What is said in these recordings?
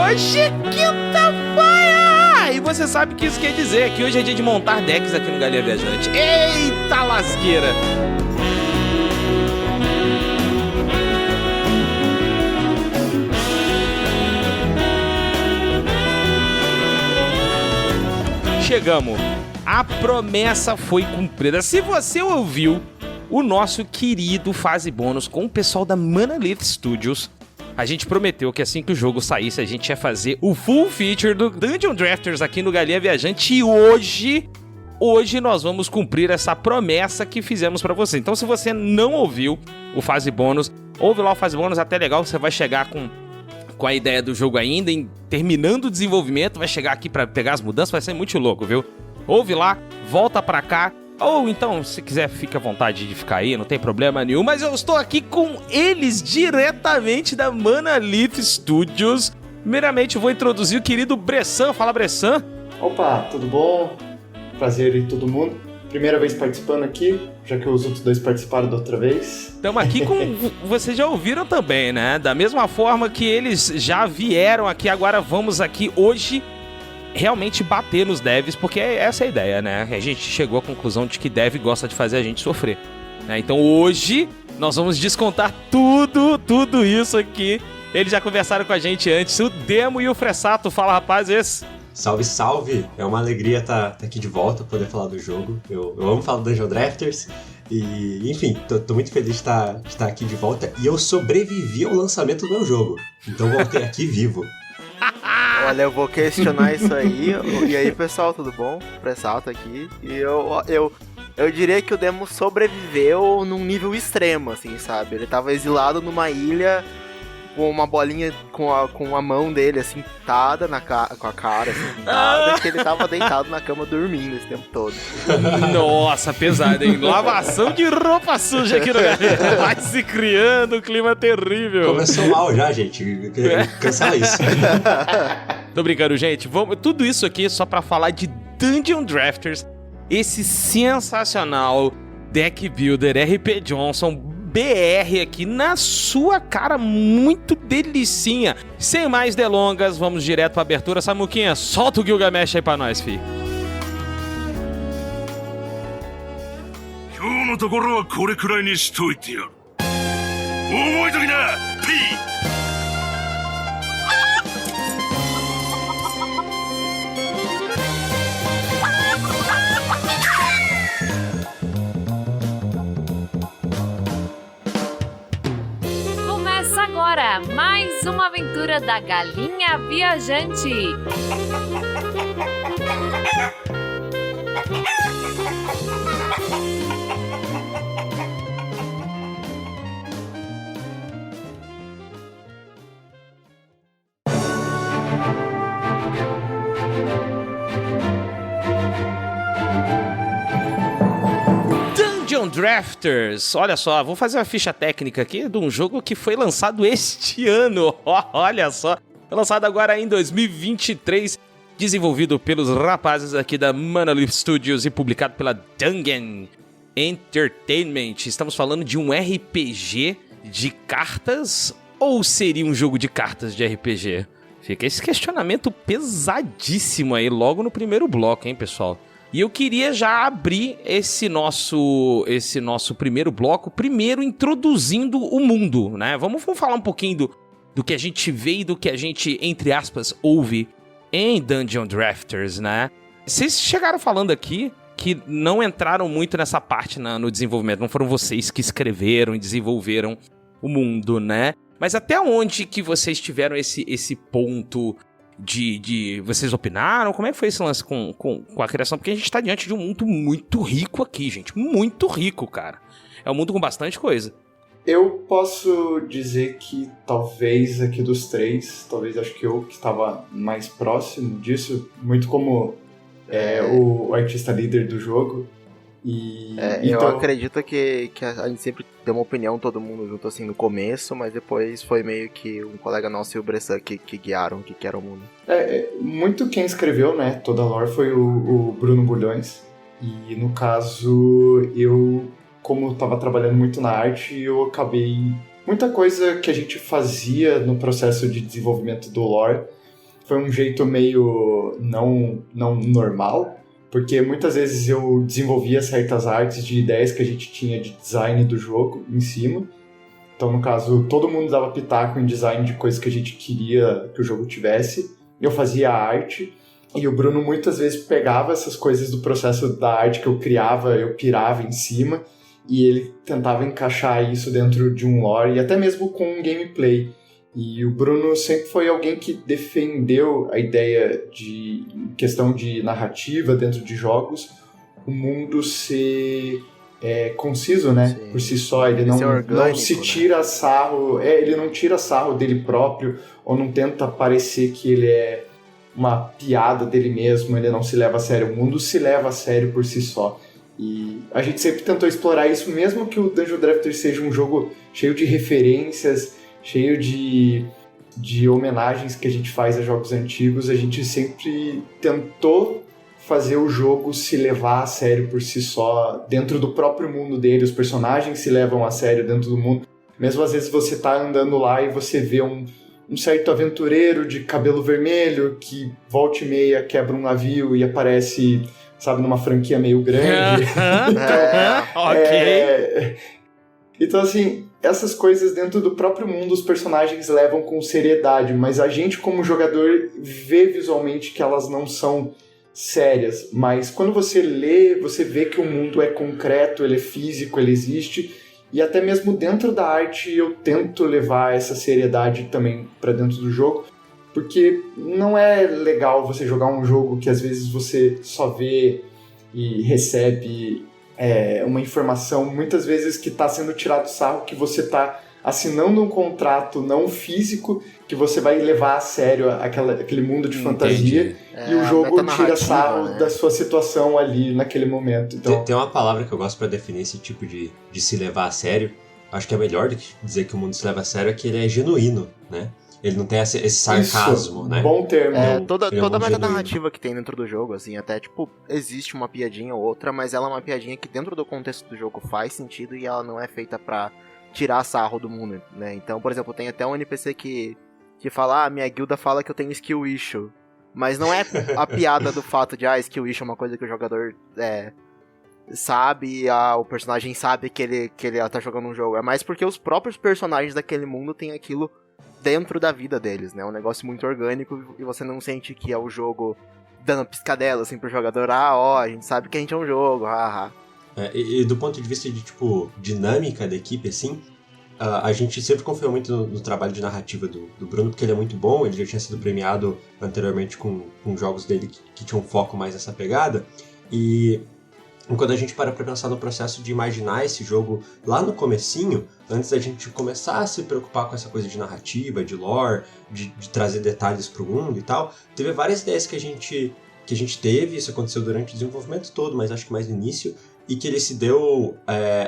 Hoje quinta-feira! E você sabe o que isso quer dizer, que hoje é dia de montar decks aqui no Galinha Viajante. Eita lasqueira! Chegamos. A promessa foi cumprida. Se você ouviu o nosso querido Fase Bônus com o pessoal da Monolith Studios, a gente prometeu que assim que o jogo saísse, a gente ia fazer o full feature do Dungeon Drafters aqui no Galinha Viajante. E hoje nós vamos cumprir essa promessa que fizemos pra você. Então, se você não ouviu o Fase Bônus, ouve lá o Fase Bônus, até legal, você vai chegar com a ideia do jogo ainda, terminando o desenvolvimento, vai chegar aqui pra pegar as mudanças, vai ser muito louco, viu? Ouve lá, volta pra cá, ou então, se quiser, fica à vontade de ficar aí, não tem problema nenhum, mas eu estou aqui com eles diretamente da Monolith Studios. Primeiramente, vou introduzir o querido Bressan. Fala, Bressan. Opa, tudo bom? Prazer em todo mundo. Primeira vez participando aqui, já que os outros dois participaram da outra vez. Estamos aqui com... Vocês já ouviram também, né? Da mesma forma que eles já vieram aqui, agora vamos aqui hoje realmente bater nos devs, porque essa é a ideia, né? A gente chegou à conclusão de que dev gosta de fazer a gente sofrer, né? Então hoje nós vamos descontar tudo isso aqui. Eles já conversaram com a gente antes, o Demo e o Fressato. Fala, rapazes! Salve, salve! É uma alegria estar aqui de volta, poder falar do jogo. Eu amo falar do Dungeon Drafters. E, enfim, tô muito feliz de estar aqui de volta. E eu sobrevivi ao lançamento do meu jogo. Então voltei aqui vivo. Olha, eu vou questionar isso aí. E aí, pessoal, tudo bom? Fressato aqui. E eu diria que o Demo sobreviveu num nível extremo, assim, sabe? Ele tava exilado numa ilha com uma bolinha, com a mão dele, assim, pintada com a cara, assim, pintada, que ele tava deitado na cama dormindo esse tempo todo. Nossa, pesado, hein? Lavação de roupa suja aqui no Galinha. Vai se criando um clima terrível. Começou mal já, gente. Cancela isso. Tô brincando, gente. Tudo isso aqui é só pra falar de Dungeon Drafters, esse sensacional deck builder RP Johnson BR aqui na sua cara, muito delicinha. Sem mais delongas, vamos direto pra abertura. Samuquinha, solta o Gilgamesh aí pra nós, fi. Agora, mais uma aventura da Galinha Viajante. Dungeon Drafters, olha só, vou fazer uma ficha técnica aqui de um jogo que foi lançado este ano, olha só, foi lançado agora em 2023, desenvolvido pelos rapazes aqui da Monolith Studios e publicado pela Dungeon Entertainment. Estamos falando de um RPG de cartas ou seria um jogo de cartas de RPG? Fica esse questionamento pesadíssimo aí logo no primeiro bloco, hein, pessoal? E eu queria já abrir esse nosso primeiro bloco, primeiro introduzindo o mundo, né? Vamos falar um pouquinho do que a gente vê e do que a gente, entre aspas, ouve em Dungeon Drafters, né? Vocês chegaram falando aqui que não entraram muito nessa parte no desenvolvimento, não foram vocês que escreveram e desenvolveram o mundo, né? Mas até onde que vocês tiveram esse ponto de vocês opinaram? Como é que foi esse lance com a criação? Porque a gente tá diante de um mundo muito rico aqui, gente. Muito rico, cara. É um mundo com bastante coisa. Eu posso dizer que talvez aqui dos três, talvez acho que eu que estava mais próximo disso, muito como o artista líder do jogo. Eu acredito que a gente sempre deu uma opinião, todo mundo junto assim no começo, mas depois foi meio que um colega nosso e o Bressan que guiaram o que era o mundo. Muito quem escreveu, né, toda a lore foi o Bruno Bulhões. E no caso, eu, como estava trabalhando muito na arte, eu acabei muita coisa que a gente fazia no processo de desenvolvimento do lore foi um jeito meio não normal, porque muitas vezes eu desenvolvia certas artes de ideias que a gente tinha de design do jogo em cima. Então, no caso, todo mundo dava pitaco em design de coisas que a gente queria que o jogo tivesse. Eu fazia a arte, e o Bruno muitas vezes pegava essas coisas do processo da arte que eu criava, eu pirava em cima, e ele tentava encaixar isso dentro de um lore, e até mesmo com um gameplay. E o Bruno sempre foi alguém que defendeu a ideia de questão de narrativa dentro de jogos, o mundo ser conciso, né? Sim. Por si só, ele não se tira sarro, ele não tira sarro dele próprio, ou não tenta parecer que ele é uma piada dele mesmo, ele não se leva a sério, o mundo se leva a sério por si só. E a gente sempre tentou explorar isso, mesmo que o Dungeon Drafters seja um jogo cheio de referências, cheio de homenagens que a gente faz a jogos antigos, a gente sempre tentou fazer o jogo se levar a sério por si só, dentro do próprio mundo dele, os personagens se levam a sério dentro do mundo. Mesmo às vezes você tá andando lá e você vê um certo aventureiro de cabelo vermelho que volta e meia quebra um navio e aparece, sabe, numa franquia meio grande. Ok. Então, assim, essas coisas dentro do próprio mundo os personagens levam com seriedade, mas a gente como jogador vê visualmente que elas não são sérias. Mas quando você lê, você vê que o mundo é concreto, ele é físico, ele existe. E até mesmo dentro da arte eu tento levar essa seriedade também para dentro do jogo, porque não é legal você jogar um jogo que às vezes você só vê e recebe uma informação, muitas vezes que está sendo tirado sarro, que você está assinando um contrato não físico, que você vai levar a sério aquele mundo de fantasia, e o jogo tira sarro, né, da sua situação ali naquele momento. Então, tem uma palavra que eu gosto para definir esse tipo de se levar a sério. Acho que é melhor do que dizer que o mundo se leva a sério, é que ele é genuíno, né? Ele não tem esse sarcasmo, isso, né? Bom termo. Toda a metanarrativa que tem dentro do jogo, assim, até, tipo, existe uma piadinha ou outra, mas ela é uma piadinha que dentro do contexto do jogo faz sentido e ela não é feita pra tirar sarro do mundo, né? Então, por exemplo, tem até um NPC que fala, minha guilda fala que eu tenho skill issue. Mas não é a piada do fato de, skill issue é uma coisa que o jogador sabe, o personagem sabe que ele tá jogando um jogo. É mais porque os próprios personagens daquele mundo têm aquilo dentro da vida deles, né? É um negócio muito orgânico e você não sente que é o jogo dando piscadela, assim, pro jogador. A gente sabe que a gente é um jogo, haha. E do ponto de vista de, tipo, dinâmica da equipe, assim, a gente sempre confiou muito no trabalho de narrativa do Bruno, porque ele é muito bom, ele já tinha sido premiado anteriormente com jogos dele que tinham um foco mais nessa pegada, e quando a gente para pra pensar no processo de imaginar esse jogo lá no comecinho, antes da gente começar a se preocupar com essa coisa de narrativa, de lore, de trazer detalhes pro mundo e tal, teve várias ideias que a gente teve, isso aconteceu durante o desenvolvimento todo, mas acho que mais no início, e que ele se deu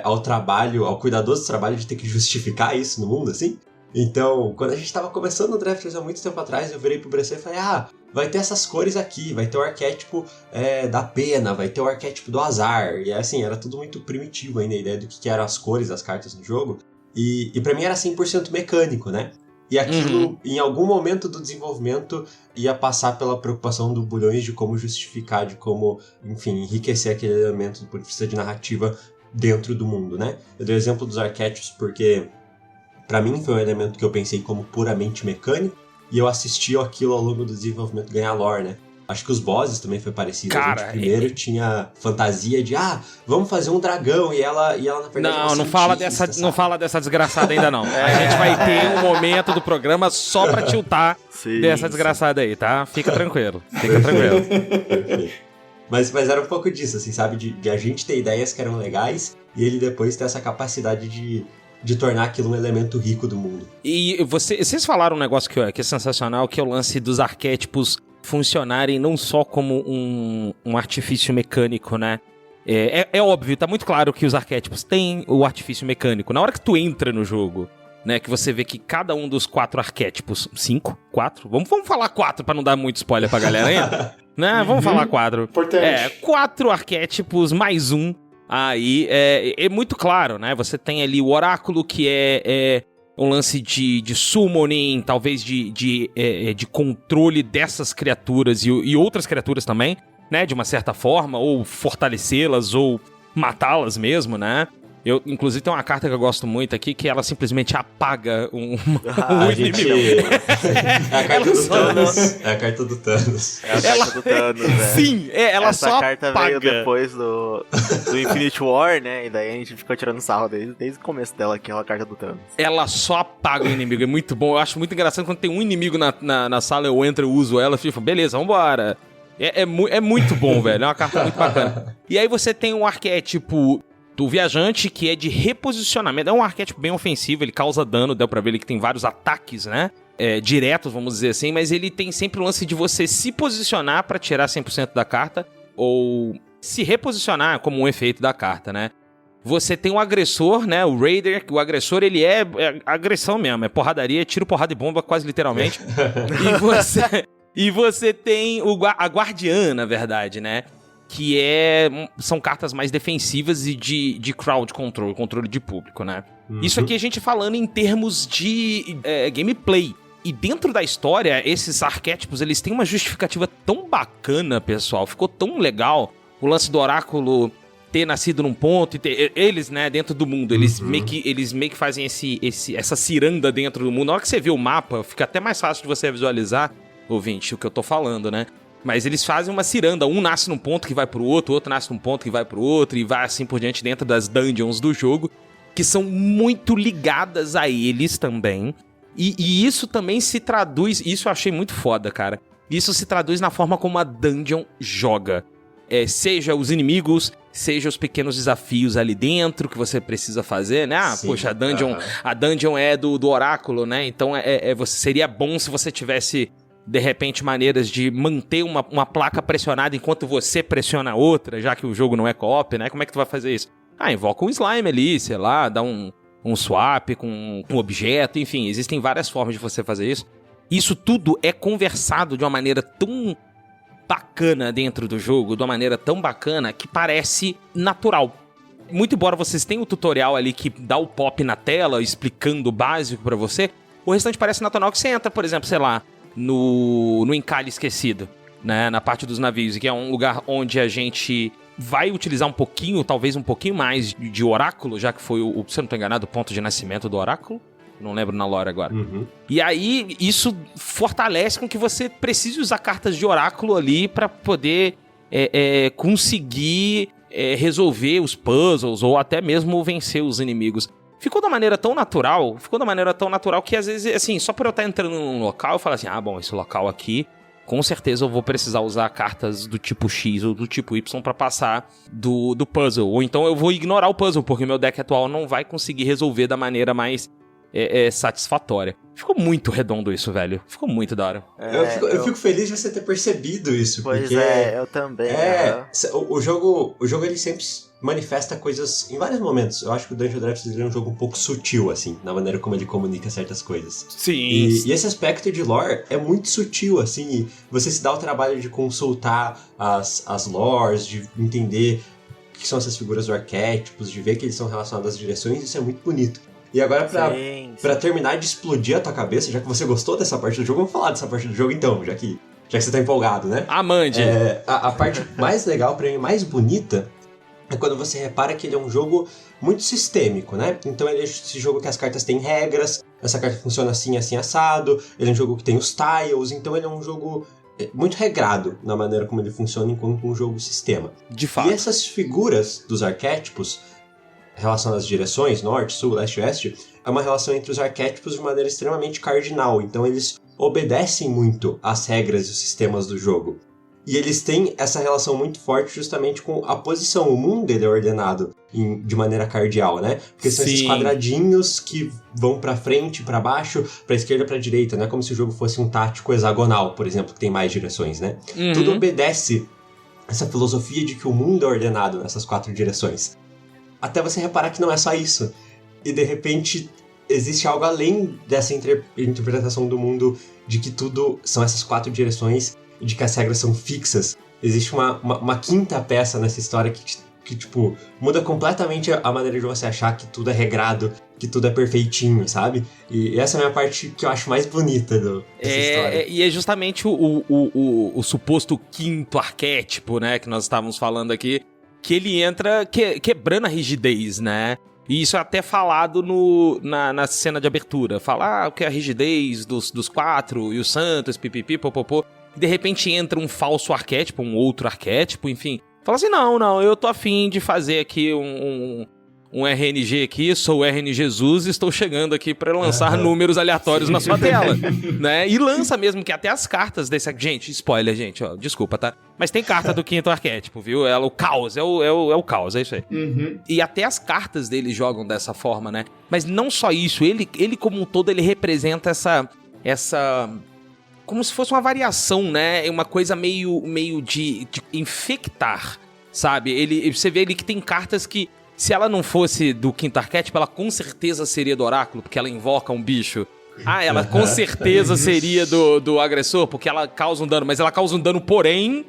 ao cuidadoso trabalho de ter que justificar isso no mundo, assim. Então, quando a gente tava começando o Drafters há muito tempo atrás, eu virei pro Bressan e falei, vai ter essas cores aqui, vai ter o arquétipo da pena, vai ter o arquétipo do azar, e assim, era tudo muito primitivo ainda, a ideia do que eram as cores das cartas no jogo, e pra mim era 100% mecânico, né? E aquilo, em algum momento do desenvolvimento, ia passar pela preocupação do Bulhões de como justificar, de como, enfim, enriquecer aquele elemento do ponto de vista de narrativa dentro do mundo, né? Eu dei o exemplo dos arquétipos porque, pra mim, foi um elemento que eu pensei como puramente mecânico, e eu assisti aquilo ao longo do desenvolvimento ganhar lore, né? Acho que os bosses também foi parecido. Cara, a gente primeiro tinha fantasia de, vamos fazer um dragão, e ela na verdade não fala dessa desgraçada ainda não. A gente vai ter um momento do programa só pra tiltar dessa desgraçada aí, tá? Fica tranquilo. Mas era um pouco disso, assim, sabe? De a gente ter ideias que eram legais, e ele depois ter essa capacidade de tornar aquilo um elemento rico do mundo. E vocês falaram um negócio que é sensacional, que é o lance dos arquétipos funcionarem não só como um artifício mecânico, né? É óbvio, tá muito claro que os arquétipos têm o artifício mecânico. Na hora que tu entra no jogo, né, que você vê que cada um dos 4 arquétipos... 5? 4? Vamos falar 4 pra não dar muito spoiler pra galera ainda? Né? Vamos falar 4. Importante. 4 arquétipos mais um. Aí é muito claro, né? Você tem ali o oráculo, que é um lance de summoning, talvez de controle dessas criaturas e outras criaturas também, né, de uma certa forma, ou fortalecê-las, ou matá-las mesmo, né? Eu, inclusive, tem uma carta que eu gosto muito aqui, que ela simplesmente apaga um inimigo. É a carta do Thanos. É a carta do Thanos. É a carta do Thanos, né? Sim, ela essa só carta apaga. veio depois do Infinite War, né? E daí a gente ficou tirando sarro desde o começo dela, aquela carta do Thanos. Ela só apaga o inimigo, é muito bom. Eu acho muito engraçado quando tem um inimigo na sala, eu entro, eu uso ela, fico, beleza, vambora. É muito bom, velho, é uma carta muito bacana. E aí você tem um arquétipo do viajante, que é de reposicionamento. É um arquétipo bem ofensivo, ele causa dano, deu pra ver ele que tem vários ataques, né? Diretos, vamos dizer assim, mas ele tem sempre o lance de você se posicionar pra tirar 100% da carta, ou se reposicionar como um efeito da carta, né? Você tem um agressor, né? O Raider, o agressor, ele é agressão mesmo, é porradaria, tiro, porrada e bomba, quase literalmente. E você tem a guardiã, na verdade, né? Que são cartas mais defensivas e de crowd control, controle de público, né? Uhum. Isso aqui a gente falando em termos de gameplay. E dentro da história, esses arquétipos, eles têm uma justificativa tão bacana, pessoal. Ficou tão legal o lance do oráculo ter nascido num ponto e ter eles, né, dentro do mundo. Eles meio que fazem essa ciranda dentro do mundo. Na hora que você vê o mapa, fica até mais fácil de você visualizar, ouvinte, o que eu tô falando, né? Mas eles fazem uma ciranda, um nasce num ponto que vai pro outro, o outro nasce num ponto que vai pro outro, e vai assim por diante dentro das dungeons do jogo, que são muito ligadas a eles também. E isso também se traduz, isso eu achei muito foda, cara. Isso se traduz na forma como a dungeon joga. Seja os inimigos, seja os pequenos desafios ali dentro que você precisa fazer, né? Sim, poxa, a dungeon é do oráculo, né? Então seria bom se você tivesse, de repente, maneiras de manter uma placa pressionada enquanto você pressiona a outra, já que o jogo não é co-op, né? Como é que tu vai fazer isso? Invoca um slime ali, sei lá, dá um swap com um objeto, enfim, existem várias formas de você fazer isso. Isso tudo é conversado de uma maneira tão bacana dentro do jogo, de uma maneira tão bacana que parece natural. Muito embora vocês tenham o tutorial ali que dá o pop na tela, explicando o básico pra você, o restante parece natural que você entra, por exemplo, sei lá, no Encalhe Esquecido, né, na parte dos navios, que é um lugar onde a gente vai utilizar um pouquinho, talvez um pouquinho mais de oráculo, já que foi se eu não tô enganado, o ponto de nascimento do oráculo. Não lembro na lore agora. Uhum. E aí, isso fortalece com que você precise usar cartas de oráculo ali pra poder conseguir resolver os puzzles ou até mesmo vencer os inimigos. Ficou da maneira tão natural que às vezes, assim, só por eu estar entrando num local, eu falo assim, bom, esse local aqui, com certeza eu vou precisar usar cartas do tipo X ou do tipo Y pra passar do puzzle. Ou então eu vou ignorar o puzzle, porque meu deck atual não vai conseguir resolver da maneira mais satisfatória. Ficou muito redondo isso, velho. Ficou muito da hora. Eu fico feliz de você ter percebido isso. Pois porque eu também. O jogo ele sempre manifesta coisas em vários momentos. Eu acho que o Dungeon Drafts é um jogo um pouco sutil, assim, na maneira como ele comunica certas coisas. Sim. E esse aspecto de lore é muito sutil, assim, e você se dá o trabalho de consultar as lores, de entender o que são essas figuras do arquétipos, de ver que eles são relacionados às direções, isso é muito bonito. E agora, pra terminar de explodir a tua cabeça, já que você gostou dessa parte do jogo, vamos falar dessa parte do jogo então, já que você tá empolgado, né? Amande! A parte mais legal, pra mim, mais bonita, é quando você repara que ele é um jogo muito sistêmico, né? Então ele é esse jogo que as cartas têm regras, essa carta funciona assim, assim, assado, ele é um jogo que tem os tiles, então ele é um jogo muito regrado na maneira como ele funciona enquanto um jogo sistema. De fato. E essas figuras dos arquétipos, relação às direções, norte, sul, leste e oeste, é uma relação entre os arquétipos de maneira extremamente cardinal. Então eles obedecem muito às regras e os sistemas do jogo. E eles têm essa relação muito forte justamente com a posição. O mundo ele é ordenado de maneira cardial, né? Porque são esses quadradinhos que vão pra frente, pra baixo, pra esquerda, pra direita. Não é como se o jogo fosse um tático hexagonal, por exemplo, que tem mais direções, né? Uhum. Tudo obedece essa filosofia de que o mundo é ordenado nessas 4 direções. Até você reparar que não é só isso. E de repente existe algo além dessa interpretação do mundo de que tudo são essas 4 direções e de que as regras são fixas. Existe uma quinta peça nessa história que que, tipo, muda completamente a maneira de você achar que tudo é regrado, que tudo é perfeitinho, sabe? E essa é a minha parte que eu acho mais bonita dessa história. E é justamente o suposto quinto arquétipo, né, que nós estávamos falando aqui, que ele entra quebrando a rigidez, né? E isso é até falado na cena de abertura. Fala, o que é a rigidez dos quatro, e os santos, pipipi, popopô. E de repente entra um falso arquétipo, um outro arquétipo, enfim. Fala assim, não, eu tô afim de fazer aqui um RNG aqui, sou o RN Jesus e estou chegando aqui para lançar números aleatórios na sua tela, né? E lança mesmo, que até as cartas desse... Gente, spoiler, gente, ó, desculpa, tá? Mas tem carta do quinto arquétipo, viu? O caos, é o caos, é isso aí. Uhum. E até as cartas dele jogam dessa forma, né? Mas não só isso, ele como um todo, ele representa essa como se fosse uma variação, né? Uma coisa meio de infectar, sabe? Você vê ali que tem cartas que, se ela não fosse do quinto arquétipo, ela com certeza seria do oráculo, porque ela invoca um bicho. Ela com certeza seria do agressor, porque ela causa um dano. Mas ela causa um dano, porém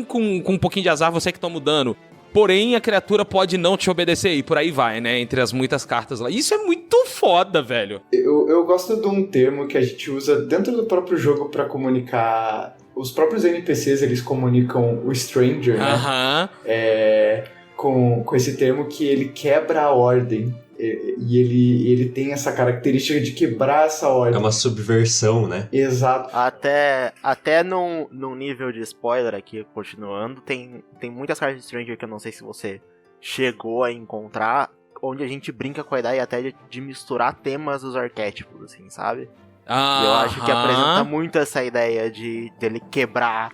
com um pouquinho de azar, você que toma o dano. Porém, a criatura pode não te obedecer, e por aí vai, né? Entre as muitas cartas lá. Isso é muito foda, velho. Eu gosto de um termo que a gente usa dentro do próprio jogo pra comunicar... Os próprios NPCs, eles comunicam o Stranger, né? Com esse termo que ele quebra a ordem. E ele tem essa característica de quebrar essa ordem. É uma subversão, né? Exato. Até num nível de spoiler aqui, continuando, tem muitas cartas de Stranger que eu não sei se você chegou a encontrar, onde a gente brinca com a ideia até de misturar temas dos arquétipos, assim, sabe? E eu acho que apresenta muito essa ideia dele quebrar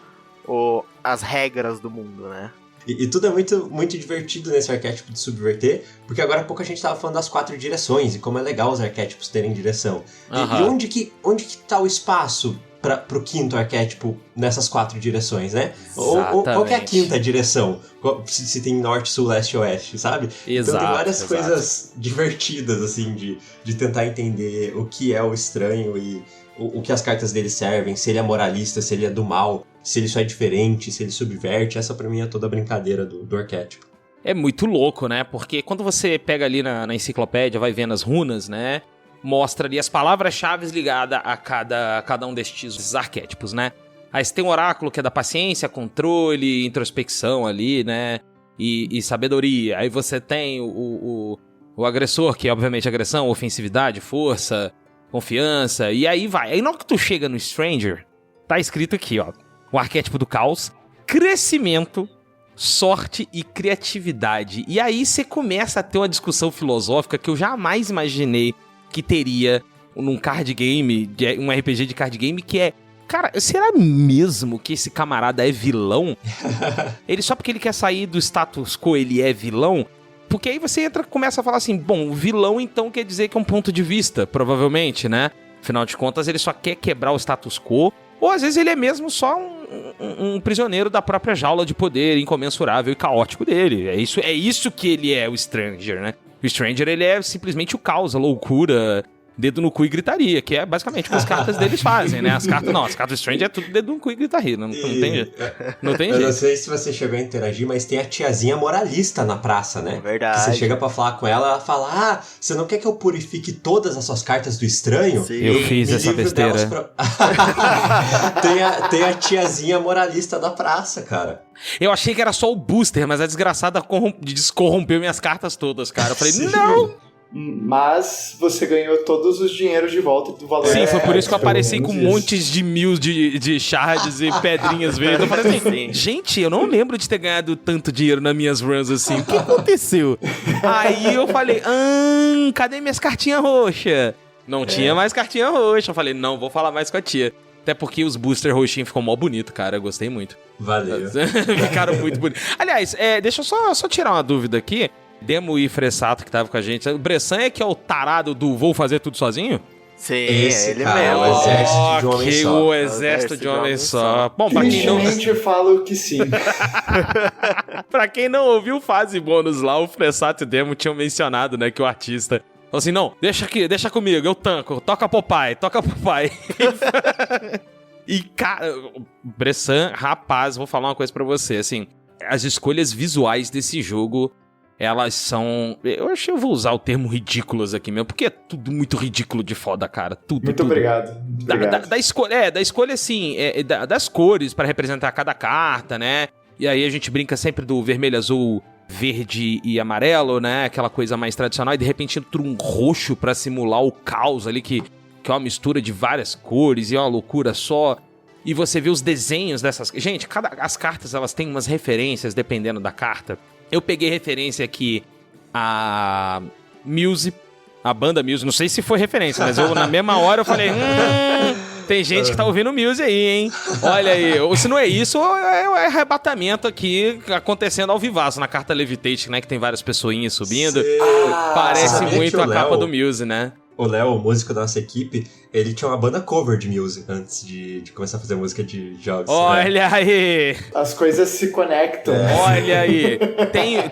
as regras do mundo, né? E tudo é muito, muito divertido nesse arquétipo de subverter, porque agora há pouco a gente tava falando das 4 direções, e como é legal os arquétipos terem direção. E onde que tá o espaço pro quinto arquétipo nessas 4 direções, né? Ou qual que é a quinta direção? Se tem norte, sul, leste e oeste, sabe? Exato, então tem várias coisas divertidas, assim, de tentar entender o que é o estranho e o que as cartas dele servem, se ele é moralista, se ele é do mal, se ele só é diferente, se ele subverte. Essa pra mim é toda a brincadeira do arquétipo. É muito louco, né? Porque quando você pega ali na enciclopédia, vai vendo as runas, né? Mostra ali as palavras-chave ligadas a cada um destes arquétipos, né? Aí você tem o oráculo, que é da paciência, controle, introspecção ali, né? E sabedoria. Aí você tem o agressor, que é obviamente agressão, ofensividade, força, confiança. E aí vai. Aí na hora que tu chega no Stranger, tá escrito aqui, ó. O arquétipo do caos, crescimento, sorte e criatividade. E aí você começa a ter uma discussão filosófica que eu jamais imaginei que teria num card game, um RPG de card game, que é... Cara, será mesmo que esse camarada é vilão? Ele só porque ele quer sair do status quo, ele é vilão? Porque aí você começa a falar assim, bom, o vilão então quer dizer que é um ponto de vista, provavelmente, né? Afinal de contas, ele só quer quebrar o status quo, ou às vezes ele é mesmo só um prisioneiro da própria jaula de poder incomensurável e caótico dele. É isso que ele é, o Stranger, né? O Stranger, ele é simplesmente o caos, a loucura, dedo no cu e gritaria, que é basicamente o que as cartas deles fazem, né? As cartas do Stranger é tudo dedo no cu e gritaria, não tem jeito. Não tem jeito. Eu não sei se você chegou a interagir, mas tem a tiazinha moralista na praça, né? Verdade. Que você chega pra falar com ela, ela fala, você não quer que eu purifique todas as suas cartas do estranho? Sim. Eu fiz essa besteira. Tem a tiazinha moralista da praça, cara. Eu achei que era só o booster, mas a desgraçada descorrompeu minhas cartas todas, cara. Eu falei, Sim. não! Mas você ganhou todos os dinheiros de volta do valor. Sim, foi por isso que eu apareci pelo com menos montes de mil de shards e pedrinhas verdes. Eu falei assim, gente, eu não lembro de ter ganhado tanto dinheiro nas minhas runs assim. O que aconteceu? Aí eu falei, cadê minhas cartinhas roxas? Não tinha mais cartinha roxa. Eu falei, não, vou falar mais com a tia. Até porque os booster roxinhos ficam mó bonito, cara. Eu gostei muito. Valeu. Ficaram muito bonitos. Aliás, deixa eu só tirar uma dúvida aqui. Demo e Fressato que tava com a gente. O Bressan é que é o tarado do vou fazer tudo sozinho? Sim, Esse ele cara, mesmo. o exército de um homem só. O exército de um homem só. Bom, pra quem não... Tristemente eu falo que sim. Pra quem não ouviu o fase bônus lá, o Fressato e o Demo tinham mencionado, né, que o artista falou assim, não, deixa comigo, eu tanco, toca Popeye. E, cara, Bressan, rapaz, vou falar uma coisa pra você, assim, as escolhas visuais desse jogo, elas são... Eu acho que eu vou usar o termo ridículos aqui mesmo, porque é tudo muito ridículo de foda, cara. Tudo. Muito obrigado. Da escolha, assim, das cores pra representar cada carta, né? E aí a gente brinca sempre do vermelho, azul, verde e amarelo, né? Aquela coisa mais tradicional. E de repente entra um roxo pra simular o caos ali, que é uma mistura de várias cores e é uma loucura só. E você vê os desenhos dessas... Gente, as cartas, elas têm umas referências dependendo da carta. Eu peguei referência aqui a Muse, a banda Muse. Não sei se foi referência, mas na mesma hora eu falei... Tem gente que tá ouvindo Muse aí, hein? Olha aí. Ou se não é isso, é o arrebatamento aqui acontecendo ao vivaço na carta Levitate, né? Que tem várias pessoinhas subindo. Parece muito a capa do Muse, né? O Léo, o músico da nossa equipe, ele tinha uma banda cover de Muse antes de começar a fazer música de jogos. Olha aí! As coisas se conectam. Olha aí!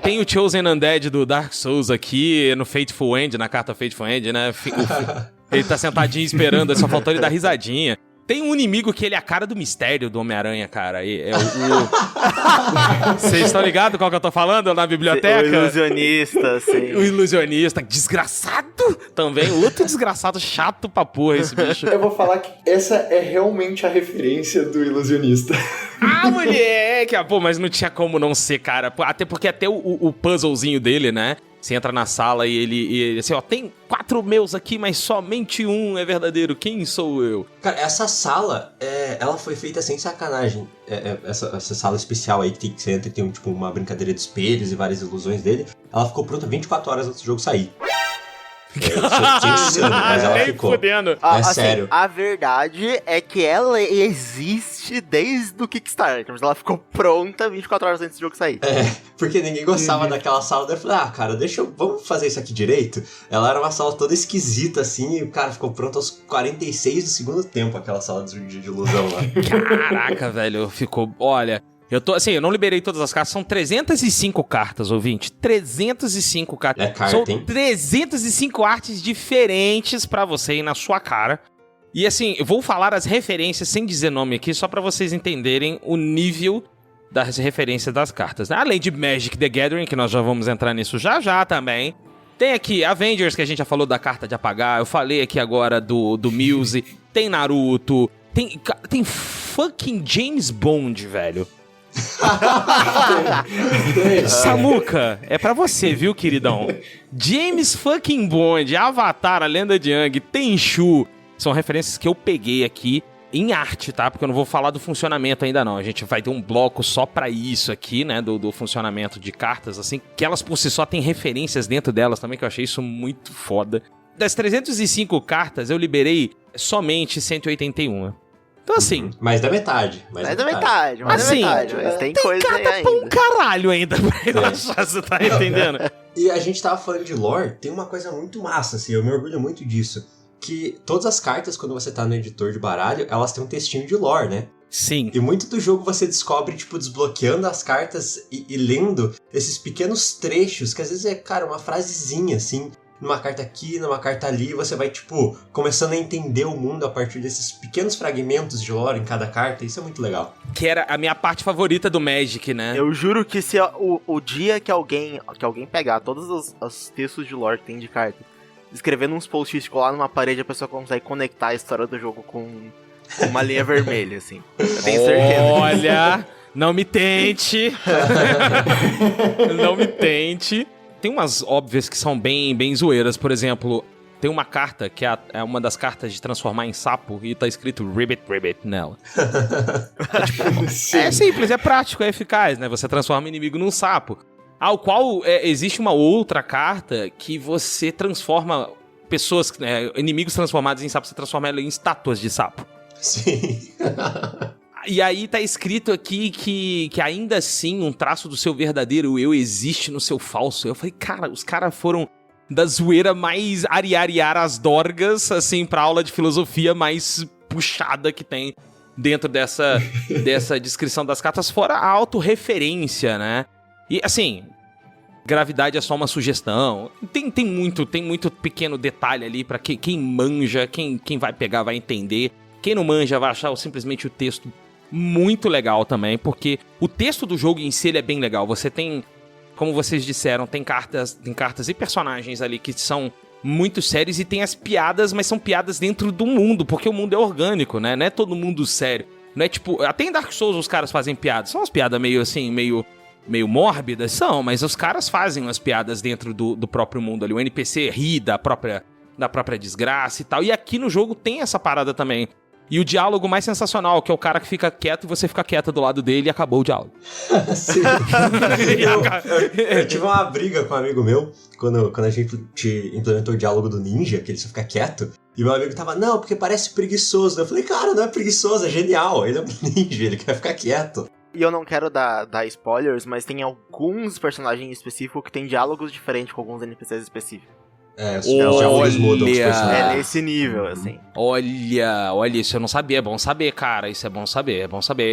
Tem o Chosen Undead do Dark Souls aqui no Fateful End, na carta Fateful End, né? Ele tá sentadinho esperando, só faltou ele dar risadinha. Tem um inimigo que ele é a cara do mistério do Homem-Aranha, cara. Vocês estão ligados qual que eu tô falando na biblioteca? O ilusionista, sim. O ilusionista, desgraçado também. Outro desgraçado, chato pra porra esse bicho. Eu vou falar que essa é realmente a referência do ilusionista. Ah, moleque! Pô, mas não tinha como não ser, cara. Até porque até o puzzlezinho dele, né? Você entra na sala e ele assim, ó, tem 4 meus aqui, mas somente um é verdadeiro. Quem sou eu? Cara, essa sala, ela foi feita sem sacanagem. Essa sala especial aí que você entra e tem tipo, uma brincadeira de espelhos e várias ilusões dele, ela ficou pronta 24 horas antes do jogo sair. Mas ela ficou. Fudendo. Assim, sério. A verdade é que ela existe desde o Kickstarter, mas ela ficou pronta 24 horas antes do jogo sair. Porque ninguém gostava daquela sala. Daí eu falei, cara, vamos fazer isso aqui direito? Ela era uma sala toda esquisita, assim, e o cara ficou pronto aos 46 do segundo tempo, aquela sala de ilusão lá. Caraca, velho, ficou... Olha... eu não liberei todas as cartas, são 305 cartas, ouvinte. 305 cartas. É carta, são hein? 305 artes diferentes pra você ir na sua cara. E assim, eu vou falar as referências sem dizer nome aqui, só pra vocês entenderem o nível das referências das cartas, né? Além de Magic the Gathering, que nós já vamos entrar nisso já também. Tem aqui Avengers, que a gente já falou da carta de apagar. Eu falei aqui agora do Muse. Tem Naruto. Tem fucking James Bond, velho. Samuca, é pra você, viu, queridão? James fucking Bond, Avatar, a Lenda de Aang, Tenchu. São referências que eu peguei aqui em arte, tá? Porque eu não vou falar do funcionamento ainda não. A gente vai ter um bloco só pra isso aqui, né? Do funcionamento de cartas, assim. Que elas por si só têm referências dentro delas também, que eu achei isso muito foda. Das 305 cartas, eu liberei somente 181. Então, assim... Mais da metade. Mais da metade. Mas tem coisa carta aí pra ainda. um caralho ainda pra eu achar, você tá entendendo? E a gente tava falando de lore, tem uma coisa muito massa, assim, eu me orgulho muito disso. Que todas as cartas, quando você tá no editor de baralho, elas têm um textinho de lore, né? Sim. E muito do jogo você descobre, tipo, desbloqueando as cartas e lendo esses pequenos trechos, que às vezes é, cara, uma frasezinha, assim... Numa carta aqui, numa carta ali, você vai, tipo, começando a entender o mundo a partir desses pequenos fragmentos de lore em cada carta. Isso é muito legal. Que era a minha parte favorita do Magic, né? Eu juro que se o dia que alguém pegar todos os textos de lore que tem de carta, escrevendo uns post-its, colar numa parede, a pessoa consegue conectar a história do jogo com uma linha vermelha, assim. Eu tenho certeza. Olha, não me tente. Não me tente. Tem umas óbvias que são bem zoeiras. Por exemplo, tem uma carta que é uma das cartas de transformar em sapo e tá escrito Ribbit nela. É simples, é prático, é eficaz, né? Você transforma o inimigo num sapo. Ao qual existe uma outra carta que você transforma pessoas, inimigos transformados em sapo, você transforma ela em estátuas de sapo. Sim. E aí tá escrito aqui que ainda assim um traço do seu verdadeiro eu existe no seu falso. Eu falei, cara, os caras foram da zoeira mais ariariar as dorgas, assim, pra aula de filosofia mais puxada que tem dentro dessa descrição das cartas, fora a autorreferência, né? E, assim, gravidade é só uma sugestão. Tem muito pequeno detalhe ali pra quem manja, quem vai pegar vai entender. Quem não manja vai achar simplesmente o texto muito legal também, porque o texto do jogo em si ele é bem legal. Você tem, como vocês disseram, tem cartas e personagens ali que são muito sérios e tem as piadas, mas são piadas dentro do mundo, porque o mundo é orgânico, né? Não é todo mundo sério. Não é tipo, até em Dark Souls os caras fazem piadas. São umas piadas meio assim, meio mórbidas, são, mas os caras fazem umas piadas dentro do próprio mundo ali. O NPC ri da própria desgraça e tal. E aqui no jogo tem essa parada também. E o diálogo mais sensacional, que é o cara que fica quieto e você fica quieto do lado dele e acabou o diálogo. Sim. Eu tive uma briga com um amigo meu, quando a gente implementou o diálogo do ninja, que ele só fica quieto. E meu amigo tava, não, porque parece preguiçoso. Eu falei, cara, não é preguiçoso, é genial. Ele é um ninja, ele quer ficar quieto. E eu não quero dar spoilers, mas tem alguns personagens específicos que tem diálogos diferentes com alguns NPCs específicos. Os diálogos mudam os personagens. É nesse nível, assim. Olha, isso eu não sabia. É bom saber, cara. Isso é bom saber.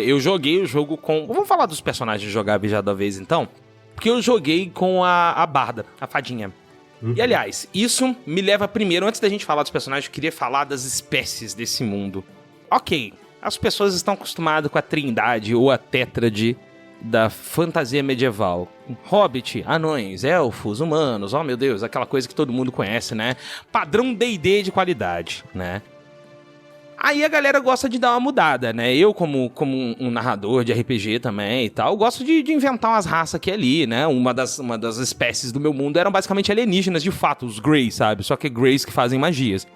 Eu joguei o jogo com... Vamos falar dos personagens jogáveis já da vez, então? Porque eu joguei com a Barda, a fadinha. E, aliás, isso me leva primeiro, antes da gente falar dos personagens, eu queria falar das espécies desse mundo. Ok, as pessoas estão acostumadas com a trindade ou a tétrade da fantasia medieval. Hobbit, anões, elfos, humanos, oh meu Deus, aquela coisa que todo mundo conhece, né? Padrão D&D de qualidade, né? Aí a galera gosta de dar uma mudada, né? Eu, como um narrador de RPG também e tal, gosto de inventar umas raças aqui e ali, né? Uma das espécies do meu mundo eram basicamente alienígenas, de fato, os Greys, sabe? Só que Greys que fazem magias.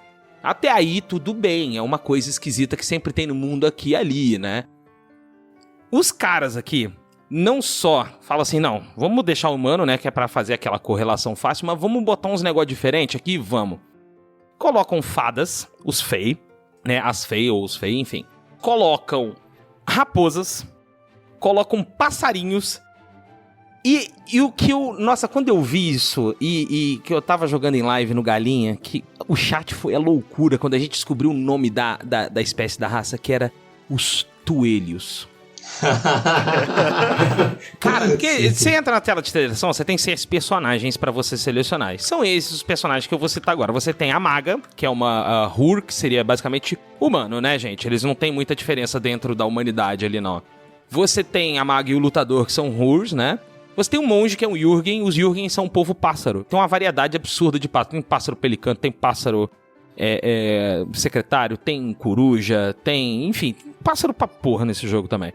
Até aí, tudo bem, é uma coisa esquisita que sempre tem no mundo aqui e ali, né? Os caras aqui não só falam assim, não, vamos deixar o humano, né, que é pra fazer aquela correlação fácil, mas vamos botar uns negócios diferentes aqui, vamos. Colocam fadas, os Fey, né, as Fey ou os Fey, enfim. Colocam raposas, colocam passarinhos. E o que eu... Nossa, quando eu vi isso e que eu tava jogando em live no Galinha, que o chat foi a loucura quando a gente descobriu o nome da espécie da raça, que era os Tuelhos. Cara, porque você entra na tela de seleção, você tem 6 personagens pra você selecionar. São esses os personagens que eu vou citar agora. Você tem a Maga, que é uma Hur, que seria basicamente humano, né, gente? Eles não tem muita diferença dentro da humanidade ali, não. Você tem a Maga e o Lutador, que são Hurs, né? Você tem um monge, que é um Jürgen. Os Jürgen são um povo pássaro. Tem uma variedade absurda de pássaro. Tem pássaro pelicano, tem pássaro secretário, tem coruja, tem... Enfim, pássaro pra porra nesse jogo também.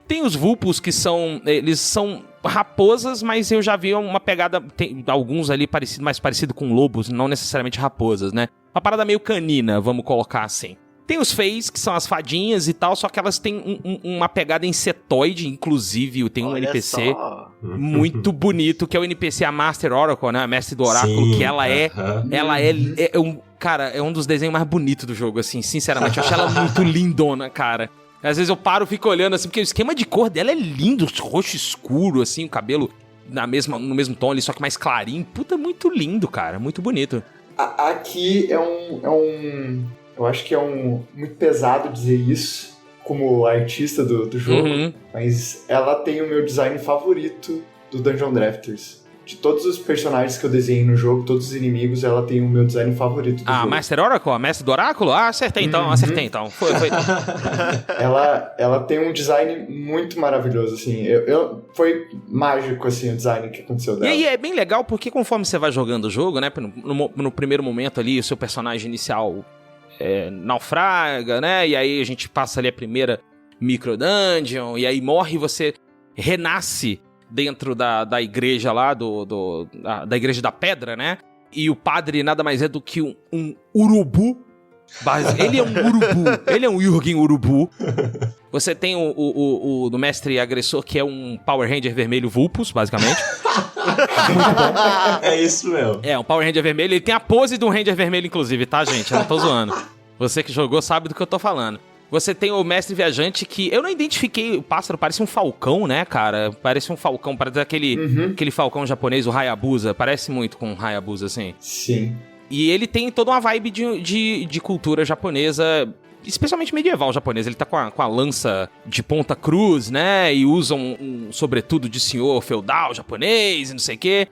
Tem os Vulpus, que são... Eles são raposas, mas eu já vi uma pegada... Tem alguns ali mais parecido com lobos, não necessariamente raposas, né? Uma parada meio canina, vamos colocar assim. Tem os Feys, que são as fadinhas e tal, só que elas têm uma pegada insetoide, inclusive tem um Olha NPC só. muito bonito, que é o NPC, a Master Oracle, né? A Mestre do Oráculo, Sim, que ela é um dos desenhos mais bonitos do jogo, assim, sinceramente. Eu achei ela muito lindona, cara. Às vezes eu paro e fico olhando assim, porque o esquema de cor dela é lindo, roxo escuro, assim, o cabelo no mesmo tom ali, só que mais clarinho. Puta, muito lindo, cara, muito bonito. Aqui eu acho que é muito pesado dizer isso como artista do jogo, mas ela tem o meu design favorito do Dungeon Drafters. De todos os personagens que eu desenhei no jogo, todos os inimigos, ela tem o meu design favorito do jogo. A Master Oracle? A Mestre do Oráculo? Ah, acertei então. Foi. Ela tem um design muito maravilhoso, assim. Foi mágico, assim, o design que aconteceu dela. E aí é bem legal porque conforme você vai jogando o jogo, né, no primeiro momento ali, o seu personagem inicial naufraga, né, e aí a gente passa ali a primeira micro dungeon, e aí morre e você renasce dentro da igreja lá, da igreja da pedra, né? E o padre nada mais é do que um urubu. Ele é um urubu. Ele é um Jürgen urubu. Você tem o do mestre agressor, que é um Power Ranger vermelho Vulpus, basicamente. É isso mesmo. É, um Power Ranger vermelho. Ele tem a pose de um Ranger vermelho, inclusive, tá, gente? Eu não tô zoando. Você que jogou sabe do que eu tô falando. Você tem o mestre viajante, que eu não identifiquei, o pássaro parece um falcão, né, cara? Parece um falcão, parece aquele falcão japonês, o Hayabusa, parece muito com o Hayabusa, assim. Sim. E ele tem toda uma vibe de cultura japonesa, especialmente medieval japonesa. Ele tá com a lança de ponta cruz, né, e usa um sobretudo de senhor feudal japonês e não sei o quê.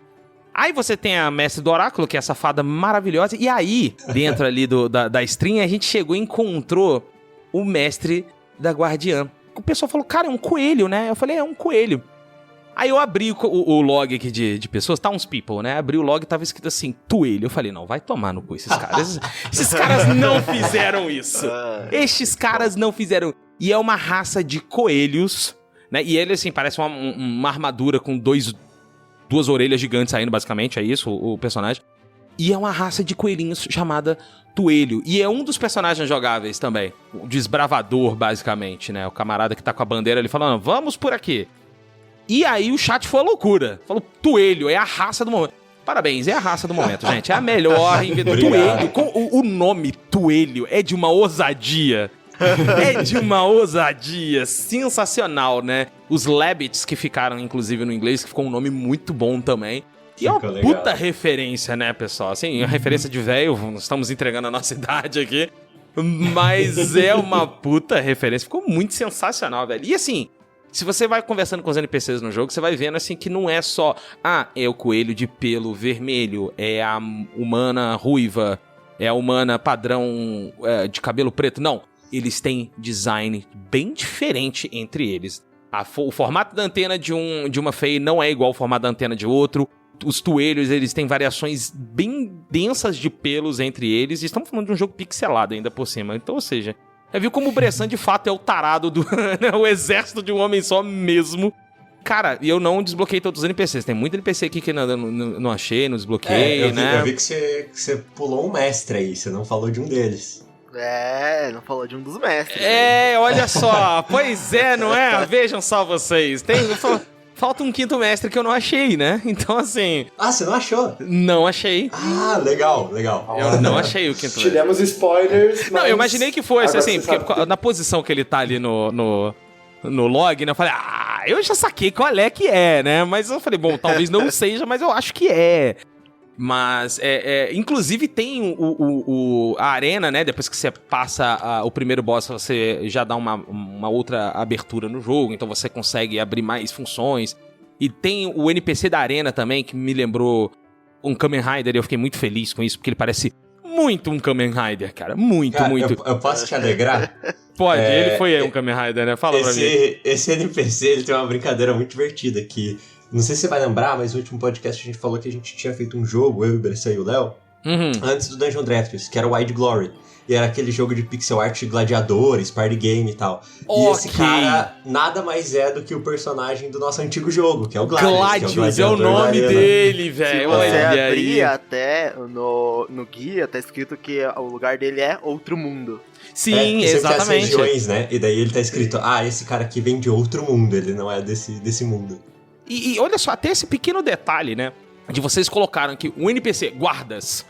Aí você tem a Mestre do Oráculo, que é essa fada maravilhosa, e aí, dentro ali da stream, a gente chegou e encontrou o mestre da Guardiã, o pessoal falou, cara, é um coelho, né? Eu falei, é um coelho. Aí eu abri o log aqui de pessoas, townspeople, né? Abri o log e tava escrito assim, Tuelho. Eu falei, não, vai tomar no cu esses caras. Esses caras não fizeram isso. Estes caras não fizeram. E é uma raça de coelhos, né? E ele, assim, parece uma armadura com duas orelhas gigantes saindo, basicamente. É isso, o personagem. E é uma raça de coelhinhos chamada Tuelho. E é um dos personagens jogáveis também. O desbravador, basicamente, né? O camarada que tá com a bandeira ali falando, vamos por aqui. E aí o chat foi a loucura. Falou, Tuelho, é a raça do momento. Parabéns, é a raça do momento, gente. É a melhor invenção. Tuelho, o nome Tuelho é de uma ousadia. É de uma ousadia sensacional, né? Os Labbits que ficaram, inclusive, no inglês, que ficou um nome muito bom também. E é uma puta referência, né, pessoal? Assim, a referência de velho, estamos entregando a nossa idade aqui. Mas é uma puta referência. Ficou muito sensacional, velho. E assim, se você vai conversando com os NPCs no jogo, você vai vendo assim que não é só, é o coelho de pelo vermelho, é a humana ruiva, é a humana padrão de cabelo preto. Não, eles têm design bem diferente entre eles. O formato da antena de uma Fey não é igual ao formato da antena de outro. Os Tuelhos, eles têm variações bem densas de pelos entre eles. E estamos falando de um jogo pixelado ainda por cima. Então, ou seja, viu como o Bressan de fato é o tarado do o exército de um homem só mesmo. Cara, e eu não desbloqueei todos os NPCs. Tem muito NPC aqui que eu não achei, não desbloqueei, né? Eu vi que você pulou um mestre aí, você não falou de um deles. Não falou de um dos mestres. Olha só. Pois é, não é? Vejam só vocês. Falta um quinto mestre que eu não achei, né? Então, assim... você não achou? Não achei. Legal. Eu não achei o quinto mestre. Tivemos spoilers, mas... Não, eu imaginei que fosse, assim, porque que... na posição que ele tá ali no log, né? Eu falei, eu já saquei qual é que é, né? Mas eu falei, bom, talvez não seja, mas eu acho que é. Mas, inclusive tem a arena, né? Depois que você passa o primeiro boss, você já dá uma outra abertura no jogo, então você consegue abrir mais funções. E tem o NPC da arena também, que me lembrou um Kamen Rider, e eu fiquei muito feliz com isso, porque ele parece muito um Kamen Rider, cara. Muito. Eu posso te alegrar? Pode, ele foi um Kamen Rider, né? Fala pra mim. Esse NPC, ele tem uma brincadeira muito divertida, que... Não sei se você vai lembrar, mas no último podcast a gente falou que a gente tinha feito um jogo, eu, o Bressan e o Léo, antes do Dungeon Drafters, que era o Wide Glory. E era aquele jogo de pixel art de gladiadores, party game e tal. E esse cara nada mais é do que o personagem do nosso antigo jogo, que é o Gladius. Gladius, é o nome dele, velho. Se você abrir até no guia, tá escrito que o lugar dele é outro mundo. Sim, exatamente. Tem as regiões, né? E daí ele tá escrito, esse cara aqui vem de outro mundo, ele não é desse mundo. E olha só, até esse pequeno detalhe, né? De vocês colocaram aqui um NPC, guardas.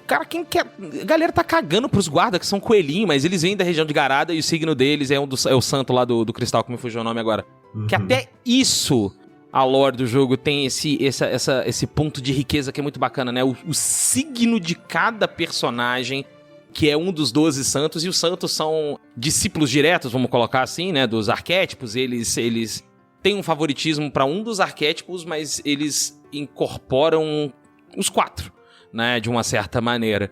Cara, quem quer... A galera tá cagando pros guardas, que são coelhinhos, mas eles vêm da região de Garada e o signo deles é o santo lá do cristal, que me fugiu o nome agora. Que até isso, a lore do jogo tem esse ponto de riqueza que é muito bacana, né? O signo de cada personagem, que é um dos 12 santos, e os santos são discípulos diretos, vamos colocar assim, né? Dos arquétipos, eles têm um favoritismo pra um dos arquétipos, mas eles incorporam os 4. Né, de uma certa maneira.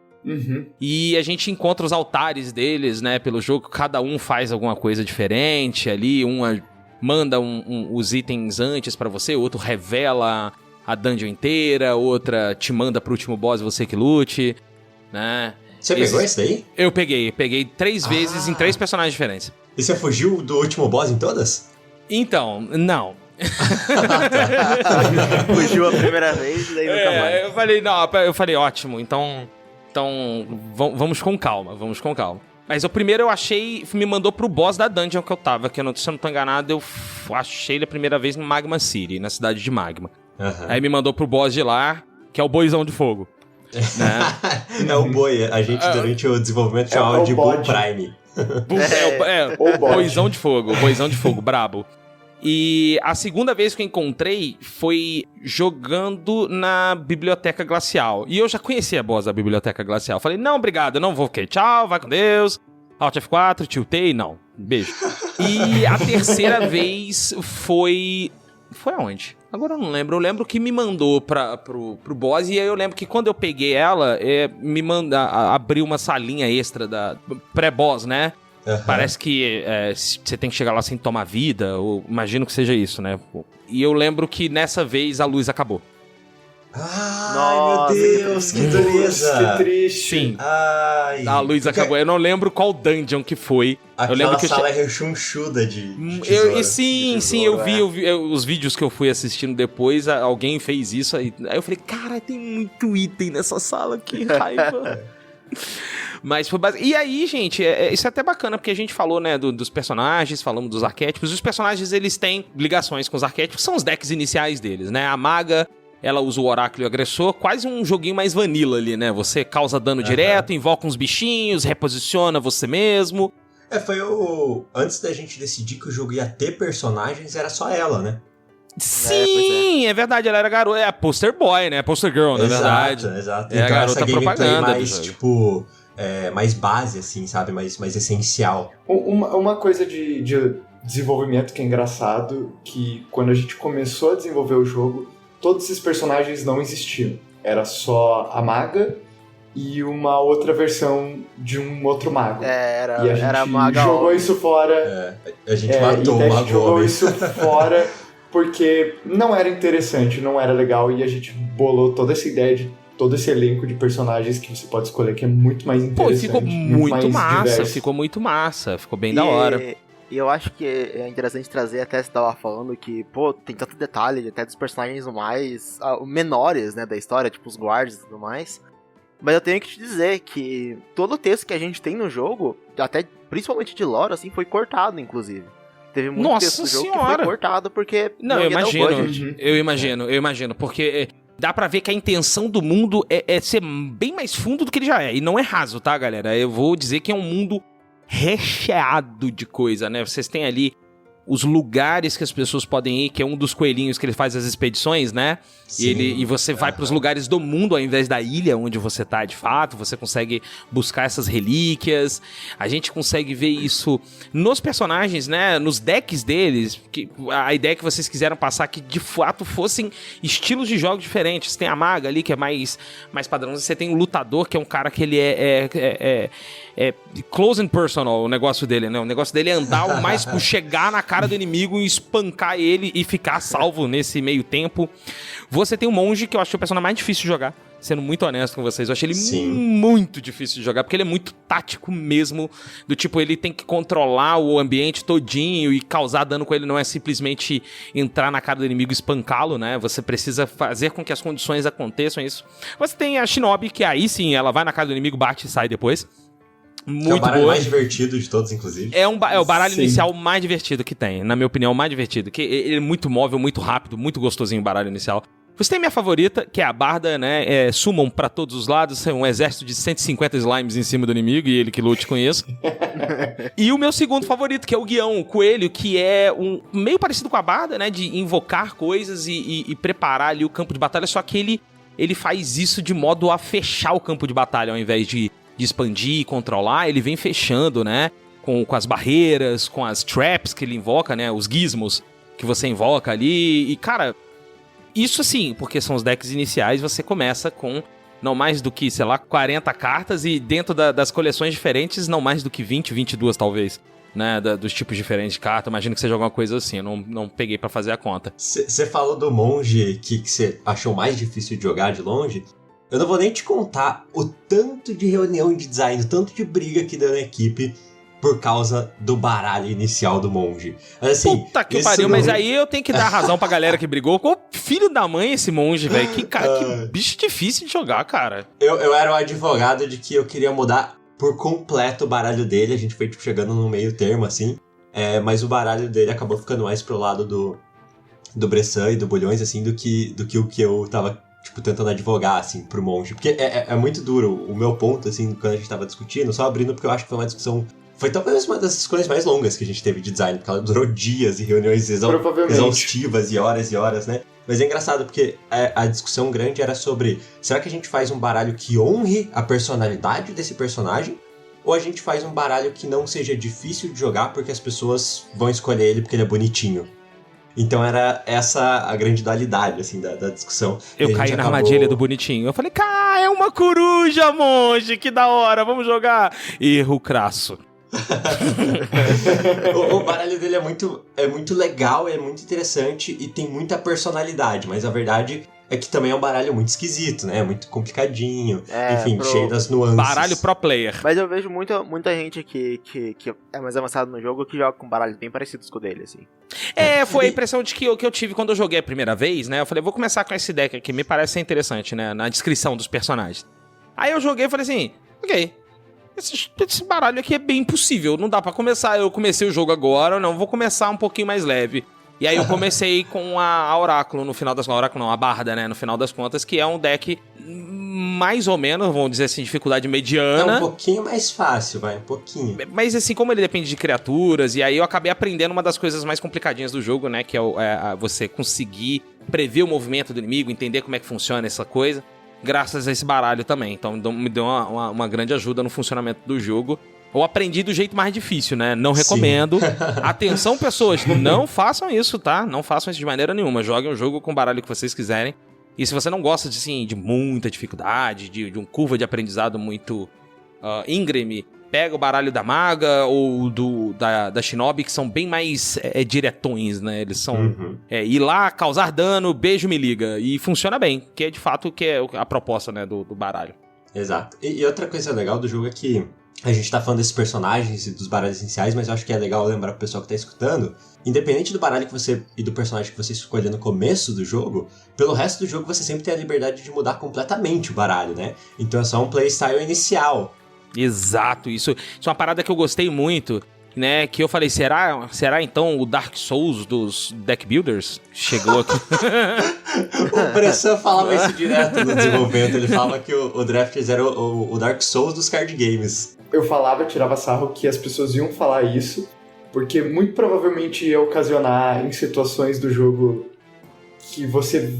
E a gente encontra os altares deles, né, pelo jogo, cada um faz alguma coisa diferente ali, uma manda os itens antes pra você, outro revela a dungeon inteira, outra te manda pro último boss e você que lute, né. Você pegou esse daí? Eu peguei 3 vezes em 3 personagens diferentes. E você fugiu do último boss em todas? Então, não. Fugiu a primeira vez e daí nunca mais. Eu falei, ótimo, então vamos com calma. Mas o primeiro eu achei, me mandou pro boss da dungeon que eu tava, que se eu não tô enganado, eu achei ele a primeira vez no Magma City, na cidade de Magma. Aí me mandou pro boss de lá, que é o Boizão de Fogo. Né? É o boi, a gente durante o desenvolvimento chamava de Bull Prime. Boizão de Fogo, brabo. E a segunda vez que eu encontrei foi jogando na Biblioteca Glacial. E eu já conhecia a boss da Biblioteca Glacial. Falei, não, obrigado, eu não vou, ok, tchau, vai com Deus. Alt F4, tiltei, não, beijo. E a terceira vez foi aonde? Agora eu não lembro. Eu lembro que me mandou pro boss. E aí eu lembro que quando eu peguei ela, abriu uma salinha extra da pré-boss, né? Parece que você tem que chegar lá sem tomar vida, ou imagino que seja isso, né? E eu lembro que nessa vez a luz acabou. Ai, Nossa, meu Deus, que dureza! Que triste. Sim, Ai, a luz acabou. Eu não lembro qual dungeon que foi. Aquela eu lembro que sala é rechonchuda de tesoura. Sim, eu vi os vídeos que eu fui assistindo depois, alguém fez isso, aí eu falei, cara, tem muito item nessa sala, que raiva. Mas foi base... E aí, gente, isso é até bacana, porque a gente falou, né, dos personagens, falamos dos arquétipos. Os personagens, eles têm ligações com os arquétipos, são os decks iniciais deles, né? A maga, ela usa o oráculo e o agressor, quase um joguinho mais vanilla ali, né? Você causa dano direto, invoca uns bichinhos, reposiciona você mesmo. Foi antes da gente decidir que o jogo ia ter personagens, era só ela, né? Sim, é verdade, ela era garota, é a poster boy, né? A poster girl, na verdade. Exato. É então a garota essa gameplay propaganda mais, tipo, mais base, assim, sabe? Mais essencial. Uma coisa de desenvolvimento que é engraçado, que quando a gente começou a desenvolver o jogo, todos esses personagens não existiam. Era só a maga e uma outra versão de um outro mago. Era e a gente era maga jogou homem. isso fora. A gente matou e o a mago gente jogou homem. isso fora porque não era interessante, não era legal, e a gente bolou toda essa ideia de todo esse elenco de personagens que você pode escolher, que é muito mais interessante. Pô, ficou muito massa, diverso. ficou bem da hora. E eu acho que é interessante trazer, até você tava falando que, pô, tem tanto detalhe, até dos personagens mais menores, né, da história, tipo os guardas e tudo mais. Mas eu tenho que te dizer que todo o texto que a gente tem no jogo, até principalmente de lore, assim, foi cortado, inclusive. Teve muito texto do jogo que foi cortado porque não ia eu dar o imagino, budget. eu imagino, porque dá pra ver que a intenção do mundo é ser bem mais fundo do que ele já é. E não é raso, tá, galera? Eu vou dizer que é um mundo recheado de coisa, né? Vocês têm ali os lugares que as pessoas podem ir, que é um dos coelhinhos que ele faz as expedições, né? E você vai pros lugares do mundo ao invés da ilha onde você tá de fato, você consegue buscar essas relíquias, a gente consegue ver isso nos personagens, né? Nos decks deles, que a ideia que vocês quiseram passar que de fato fossem estilos de jogos diferentes. Tem a maga ali que é mais padrão, você tem o lutador que é um cara que ele é close and personal, o negócio dele, né? O negócio dele é andar o mais, chegar na cara do inimigo e espancar ele e ficar salvo nesse meio tempo. Você tem o monge, que eu acho o personagem mais difícil de jogar, sendo muito honesto com vocês. Eu achei ele muito difícil de jogar, porque ele é muito tático mesmo, do tipo, ele tem que controlar o ambiente todinho e causar dano com ele, não é simplesmente entrar na cara do inimigo e espancá-lo, né? Você precisa fazer com que as condições aconteçam isso. Você tem a Shinobi, que aí sim, ela vai na cara do inimigo, bate e sai depois. Muito é o baralho boa. mais divertido de todos, inclusive. É o baralho inicial mais divertido que tem, na minha opinião, o mais divertido. Que ele é muito móvel, muito rápido, muito gostosinho o baralho inicial. Você tem a minha favorita, que é a Barda, né? Summon pra todos os lados, é um exército de 150 slimes em cima do inimigo, e ele que lute com isso. E o meu segundo favorito, que é o Guião, o coelho, que é meio parecido com a Barda, né? De invocar coisas e preparar ali o campo de batalha, só que ele faz isso de modo a fechar o campo de batalha, ao invés de expandir e controlar, ele vem fechando, né? Com as barreiras, com as traps que ele invoca, né? Os gizmos que você invoca ali. E, cara, isso assim, porque são os decks iniciais, você começa com não mais do que, sei lá, 40 cartas e dentro das coleções diferentes, não mais do que 20, 22 talvez, né? Dos tipos diferentes de carta. Imagino que seja alguma coisa assim, eu não peguei pra fazer a conta. Você falou do monge que você achou mais difícil de jogar de longe. Eu não vou nem te contar o tanto de reunião de design, o tanto de briga que deu na equipe por causa do baralho inicial do monge. Mas, assim, puta que pariu, mas aí eu tenho que dar razão pra galera que brigou. Qual filho da mãe esse monge, velho? Que bicho difícil de jogar, cara. Eu era o advogado de que eu queria mudar por completo o baralho dele. A gente foi tipo, chegando no meio termo, assim. Mas o baralho dele acabou ficando mais pro lado do Bressan e do Bulhões, assim, do que o que eu tava tipo, tentando advogar, assim, pro monge. Porque é muito duro o meu ponto, assim, quando a gente tava discutindo, só abrindo porque eu acho que foi uma discussão... Foi talvez uma das discussões mais longas que a gente teve de design, porque ela durou dias e reuniões exaustivas e horas, né? Mas é engraçado, porque a discussão grande era sobre, será que a gente faz um baralho que honre a personalidade desse personagem? Ou a gente faz um baralho que não seja difícil de jogar porque as pessoas vão escolher ele porque ele é bonitinho? Então era essa a grande dualidade, assim, da discussão. Eu caí na armadilha do bonitinho. Eu falei, é uma coruja, monge, que da hora, vamos jogar. Erro crasso. O baralho dele é muito legal, é muito interessante e tem muita personalidade, mas a verdade é que também é um baralho muito esquisito, né? Muito complicadinho, enfim, cheio das nuances. Baralho pro player. Mas eu vejo muita gente que é mais avançado no jogo que joga com baralhos bem parecidos com o dele, assim. Foi a impressão que eu tive quando eu joguei a primeira vez, né? Eu falei, vou começar com esse deck aqui, me parece ser interessante, né? Na descrição dos personagens. Aí eu joguei e falei assim, ok, esse baralho aqui é bem impossível, não dá pra começar. Eu comecei o jogo agora, não, vou começar um pouquinho mais leve. E aí eu comecei com a Oráculo, no final das contas, Oráculo não, a Barda, né, no final das contas, que é um deck mais ou menos, vamos dizer assim, dificuldade mediana. É um pouquinho mais fácil, vai, um pouquinho. Mas assim, como ele depende de criaturas, e aí eu acabei aprendendo uma das coisas mais complicadinhas do jogo, né, que é você conseguir prever o movimento do inimigo, entender como é que funciona essa coisa, graças a esse baralho também. Então me deu uma grande ajuda no funcionamento do jogo. Eu aprendi do jeito mais difícil, né? Não recomendo. Atenção, pessoas, não façam isso, tá? Não façam isso de maneira nenhuma. Joguem o jogo com o baralho que vocês quiserem. E se você não gosta de muita dificuldade, de um curva de aprendizado muito íngreme, pega o baralho da Maga ou da Shinobi, que são bem mais diretões, né? Eles são ir lá, causar dano, beijo, me liga. E funciona bem, que é de fato que é a proposta, né, do baralho. Exato. E outra coisa legal do jogo é que a gente tá falando desses personagens e dos baralhos essenciais, mas eu acho que é legal lembrar pro pessoal que tá escutando, independente do baralho que você e do personagem que você escolher no começo do jogo, pelo resto do jogo você sempre tem a liberdade de mudar completamente o baralho, né? Então é só um playstyle inicial. Exato, isso é uma parada que eu gostei muito, né? Que eu falei, será então o Dark Souls dos deck builders? Chegou aqui. O Bressan falava isso direto no desenvolvimento, ele falava que o Drafters era o Dark Souls dos card games. Eu tirava sarro que as pessoas iam falar isso, porque muito provavelmente ia ocasionar em situações do jogo que você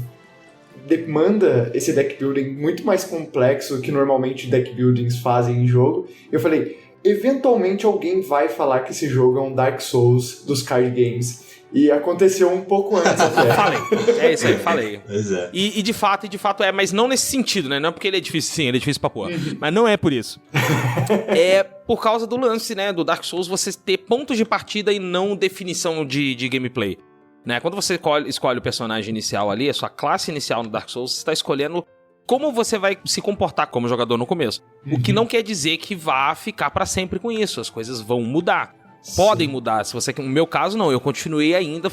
demanda esse deck building muito mais complexo que normalmente deck buildings fazem em jogo. Eu falei, eventualmente alguém vai falar que esse jogo é um Dark Souls dos card games. E aconteceu um pouco antes até. Falei. É isso aí, falei. Pois é. E de fato é, mas não nesse sentido, né? Não é porque ele é difícil, sim, ele é difícil pra porra. Mas não é por isso. É por causa do lance, né, do Dark Souls, você ter pontos de partida e não definição de gameplay. Né? Quando você escolhe o personagem inicial ali, a sua classe inicial no Dark Souls, você está escolhendo como você vai se comportar como jogador no começo. O que não quer dizer que vá ficar pra sempre com isso. As coisas vão mudar. Podem mudar. Se você, no meu caso, não. Eu continuei ainda.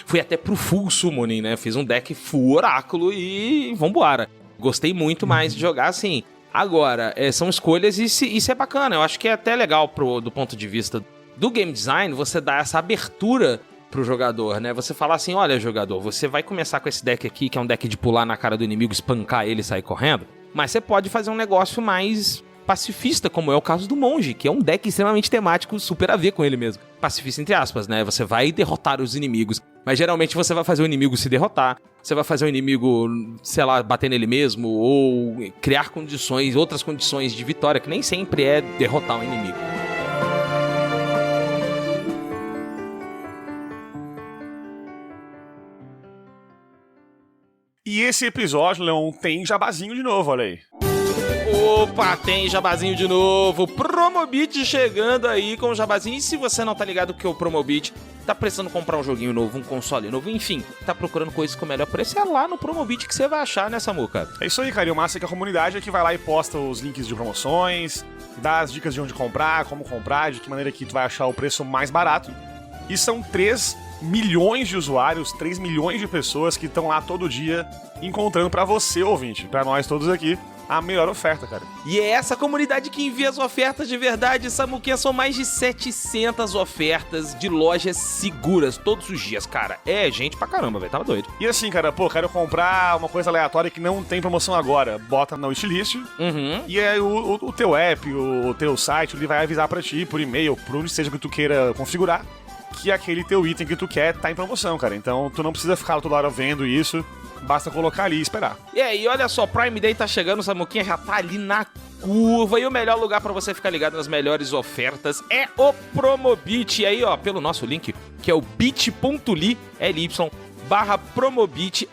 Fui até pro full summoning, né? Fiz um deck full oráculo e vambora. Gostei muito mais de jogar assim. Agora, são escolhas e isso é bacana. Eu acho que é até legal do ponto de vista do game design, você dar essa abertura pro jogador, né? Você falar assim, olha, jogador, você vai começar com esse deck aqui, que é um deck de pular na cara do inimigo, espancar ele e sair correndo, mas você pode fazer um negócio mais pacifista, como é o caso do Monge, que é um deck extremamente temático, super a ver com ele mesmo. Pacifista entre aspas, né? Você vai derrotar os inimigos, mas geralmente você vai fazer o inimigo se derrotar, você vai fazer o inimigo, sei lá, bater nele mesmo, ou criar outras condições de vitória, que nem sempre é derrotar o inimigo. E esse episódio, Leon, tem jabazinho de novo, olha aí. Opa, tem jabazinho de novo. Promobit chegando aí com o jabazinho. E se você não tá ligado que o Promobit tá precisando comprar um joguinho novo, um console novo, enfim, tá procurando coisas com melhor preço, é lá no Promobit que você vai achar, né, Samuca? É isso aí, cara. E o massa é que a comunidade é que vai lá e posta os links de promoções, dá as dicas de onde comprar, como comprar, de que maneira que tu vai achar o preço mais barato. E são 3 milhões de usuários, 3 milhões de pessoas que estão lá todo dia encontrando pra você, ouvinte, pra nós todos aqui, a melhor oferta, cara. E é essa comunidade que envia as ofertas de verdade, Samuquinha. São mais de 700 ofertas de lojas seguras todos os dias, cara. É gente pra caramba, velho. Tava doido. E assim, cara, quero comprar uma coisa aleatória que não tem promoção agora. Bota na wishlist. E aí o teu app, o teu site, ele vai avisar pra ti por e-mail, por onde seja que tu queira configurar, que aquele teu item que tu quer tá em promoção, cara. Então tu não precisa ficar toda hora vendo isso. Basta colocar ali e esperar. E olha só, Prime Day tá chegando, o Samuquinha já tá ali na curva. E o melhor lugar pra você ficar ligado nas melhores ofertas é o Promobit. E aí, ó, pelo nosso link, que é o bit.ly, /Promobit,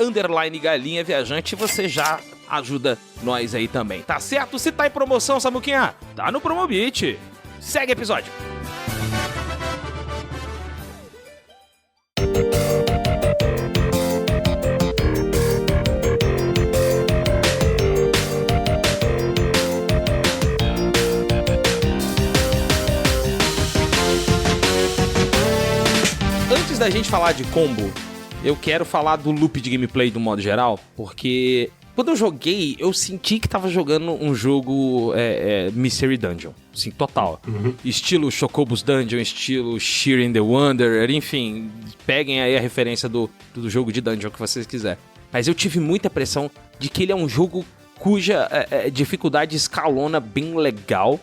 _galinha viajante, você já ajuda nós aí também, tá certo? Se tá em promoção, Samuquinha, tá no Promobit. Segue o episódio. da gente falar de combo, eu quero falar do loop de gameplay do modo geral, porque quando eu joguei, eu senti que tava jogando um jogo Mystery Dungeon, assim, total. Estilo Chocobo's Dungeon, estilo Shiren the Wanderer, enfim, peguem aí a referência do jogo de dungeon que vocês quiserem. Mas eu tive muita pressão de que ele é um jogo cuja dificuldade escalona bem legal,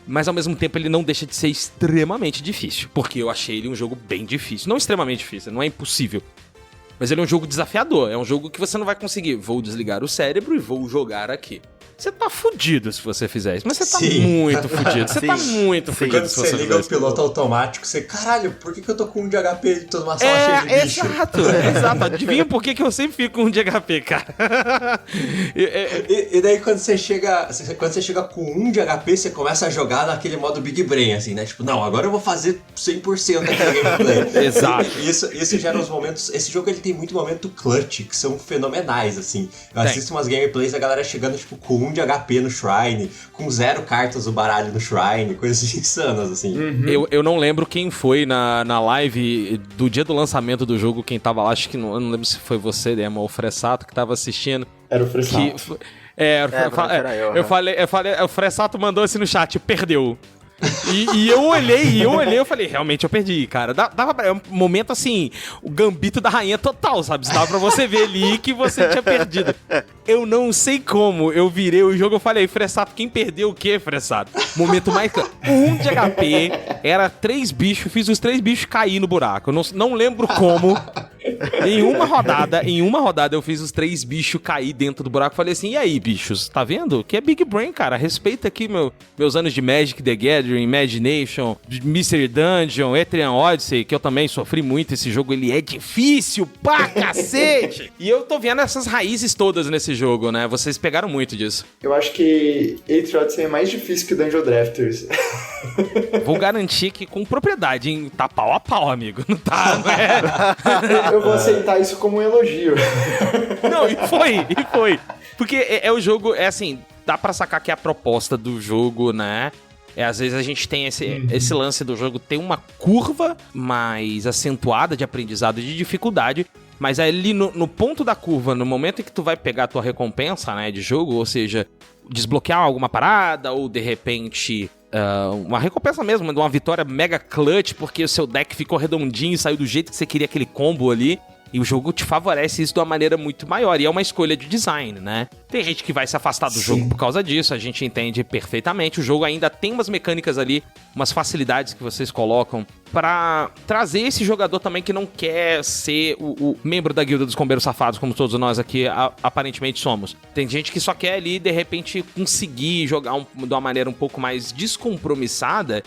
mas ao mesmo tempo ele não deixa de ser extremamente difícil, porque eu achei ele um jogo bem difícil. Não extremamente difícil, não é impossível. Mas ele é um jogo desafiador, é um jogo que você não vai conseguir. Vou desligar o cérebro e vou jogar aqui. Você tá fudido se você fizer isso, mas você tá muito fudido. Você tá muito fudido Quando se você liga o piloto automático, você, caralho, por que eu tô com 1 de HP e tô numa sala cheia de bicho? Exato. Adivinha por que eu sempre fico com 1 de HP, cara? E daí quando você chega com 1 de HP, você começa a jogar naquele modo Big Brain, assim, né? Tipo, não, agora eu vou fazer 100% aqui no gameplay. Exato. Isso gera uns momentos... Esse jogo, ele tem muito momento clutch, que são fenomenais, assim. Eu assisto umas gameplays da galera chegando, tipo, com 1 de HP no Shrine, com 0 cartas do baralho no Shrine, coisas insanas, assim. Eu não lembro quem foi na live do dia do lançamento do jogo, quem tava lá, acho que não, eu não lembro se foi você, Demo, ou o Fressato, que tava assistindo. Era o Fressato. Eu falei, o Fressato mandou assim no chat, perdeu. E eu olhei, eu falei, realmente eu perdi, cara. É um momento assim, o gambito da rainha total, sabe? Dava pra você ver ali que você tinha perdido. Eu não sei como, eu virei o jogo, eu falei, Fressato, quem perdeu o quê, Fressato? Momento mais claro. 1 de HP, era 3 bichos, fiz os 3 bichos cair no buraco. Eu não lembro como. Em uma rodada eu fiz os 3 bichos cair dentro do buraco. Falei assim, e aí, bichos, tá vendo? Que é Big Brain, cara. Respeita aqui meus anos de Magic the Gathering, Imagination, Mystery Dungeon, Etrian Odyssey, que eu também sofri muito. Esse jogo, ele é difícil pra cacete. E eu tô vendo essas raízes todas nesse jogo, né? Vocês pegaram muito disso. Eu acho que Etrian Odyssey é mais difícil que Dungeon Drafters. Vou garantir que com propriedade, hein? Tá pau a pau, amigo. Não tá, não é? Eu vou aceitar isso como um elogio. Não, e foi. Porque o jogo, assim, dá pra sacar que a proposta do jogo, né? Às vezes a gente tem esse lance do jogo, tem uma curva mais acentuada de aprendizado e de dificuldade, mas ali no ponto da curva, no momento em que tu vai pegar a tua recompensa, né, de jogo, ou seja, desbloquear alguma parada, ou de repente... uma recompensa mesmo, de uma vitória mega clutch, porque o seu deck ficou redondinho e saiu do jeito que você queria aquele combo ali. E o jogo te favorece isso de uma maneira muito maior. E é uma escolha de design, né? Tem gente que vai se afastar do jogo por causa disso. A gente entende perfeitamente. O jogo ainda tem umas mecânicas ali, umas facilidades que vocês colocam pra trazer esse jogador também que não quer ser o membro da Guilda dos Combeiros Safados, como todos nós aqui aparentemente somos. Tem gente que só quer ali, de repente, conseguir jogar de uma maneira um pouco mais descompromissada.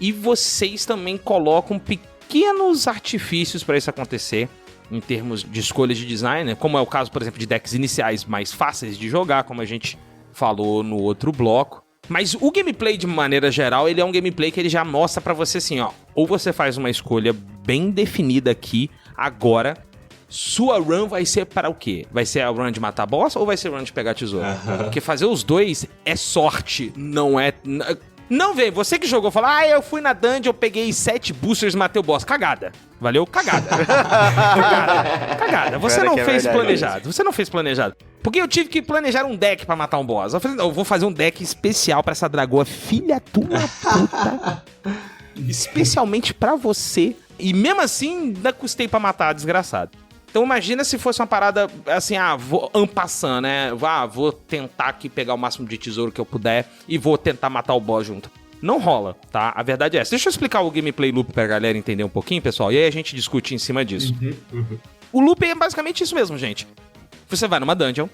E vocês também colocam pequenos artifícios pra isso acontecer, em termos de escolhas de design, né? Como é o caso, por exemplo, de decks iniciais mais fáceis de jogar, como a gente falou no outro bloco. Mas o gameplay, de maneira geral, ele é um gameplay que ele já mostra pra você assim, ó, ou você faz uma escolha bem definida aqui, agora, sua run vai ser para o quê? Vai ser a run de matar boss ou vai ser a run de pegar tesouro? Porque fazer os dois é sorte, não é... Não vem, você que jogou, fala, eu fui na dungeon, eu peguei 7 boosters e matei o boss. Cagada. Valeu? Cagada. Cagada. Você não fez planejado. Você não fez planejado. Porque eu tive que planejar um deck pra matar um boss. Eu falei, não, eu vou fazer um deck especial pra essa dragoa, filha tua puta. Especialmente pra você. E mesmo assim, ainda custei pra matar a desgraçada. Então imagina se fosse uma parada assim, vou ampassando, né? Vou tentar aqui pegar o máximo de tesouro que eu puder e vou tentar matar o boss junto. Não rola, tá? A verdade é essa. Deixa eu explicar o gameplay loop pra galera entender um pouquinho, pessoal, e aí a gente discute em cima disso. O loop é basicamente isso mesmo, gente. Você vai numa dungeon,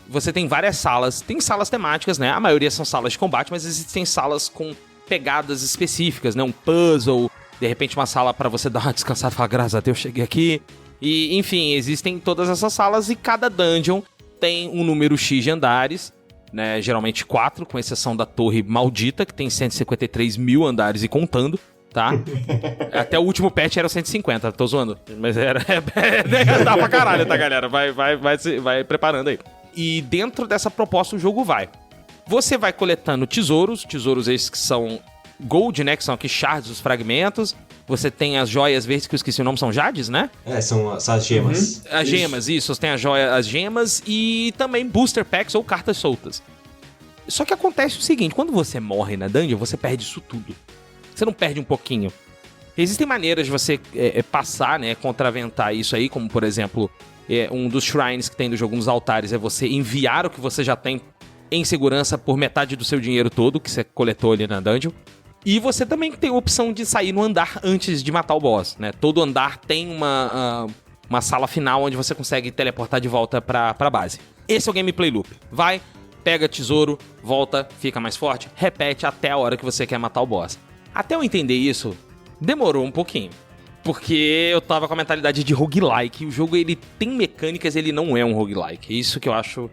você tem várias salas, tem salas temáticas, né? A maioria são salas de combate, mas existem salas com pegadas específicas, né? Um puzzle, de repente uma sala pra você dar uma descansada e falar, graças a Deus, cheguei aqui. E, enfim, existem todas essas salas e cada dungeon tem um número X de andares, né? Geralmente 4, com exceção da torre maldita, que tem 153 mil andares e contando, tá? Até o último patch era 150, tô zoando. Mas dá pra caralho, tá, galera? Vai preparando aí. E dentro dessa proposta o jogo vai. Você vai coletando tesouros esses que são gold, né? Que são aqui shards, os fragmentos. Você tem as joias verdes, que eu esqueci o nome, são jades, né? São as gemas. As gemas, isso. Você tem as gemas e também booster packs ou cartas soltas. Só que acontece o seguinte, quando você morre na dungeon, você perde isso tudo. Você não perde um pouquinho. Existem maneiras de você passar, né, contraventar isso aí, como por exemplo, um dos shrines que tem do jogo, nos altares, é você enviar o que você já tem em segurança por metade do seu dinheiro todo, que você coletou ali na dungeon. E você também tem a opção de sair no andar antes de matar o boss, né? Todo andar tem uma sala final onde você consegue teleportar de volta pra base. Esse é o gameplay loop. Vai, pega tesouro, volta, fica mais forte, repete até a hora que você quer matar o boss. Até eu entender isso, demorou um pouquinho. Porque eu tava com a mentalidade de roguelike. O jogo, ele tem mecânicas, ele não é um roguelike. É isso que eu acho...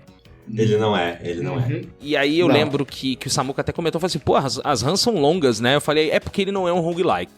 Ele não é. E aí eu lembro que o Samuka até comentou, falou assim, pô, as runs são longas, né? Eu falei, é porque ele não é um roguelike.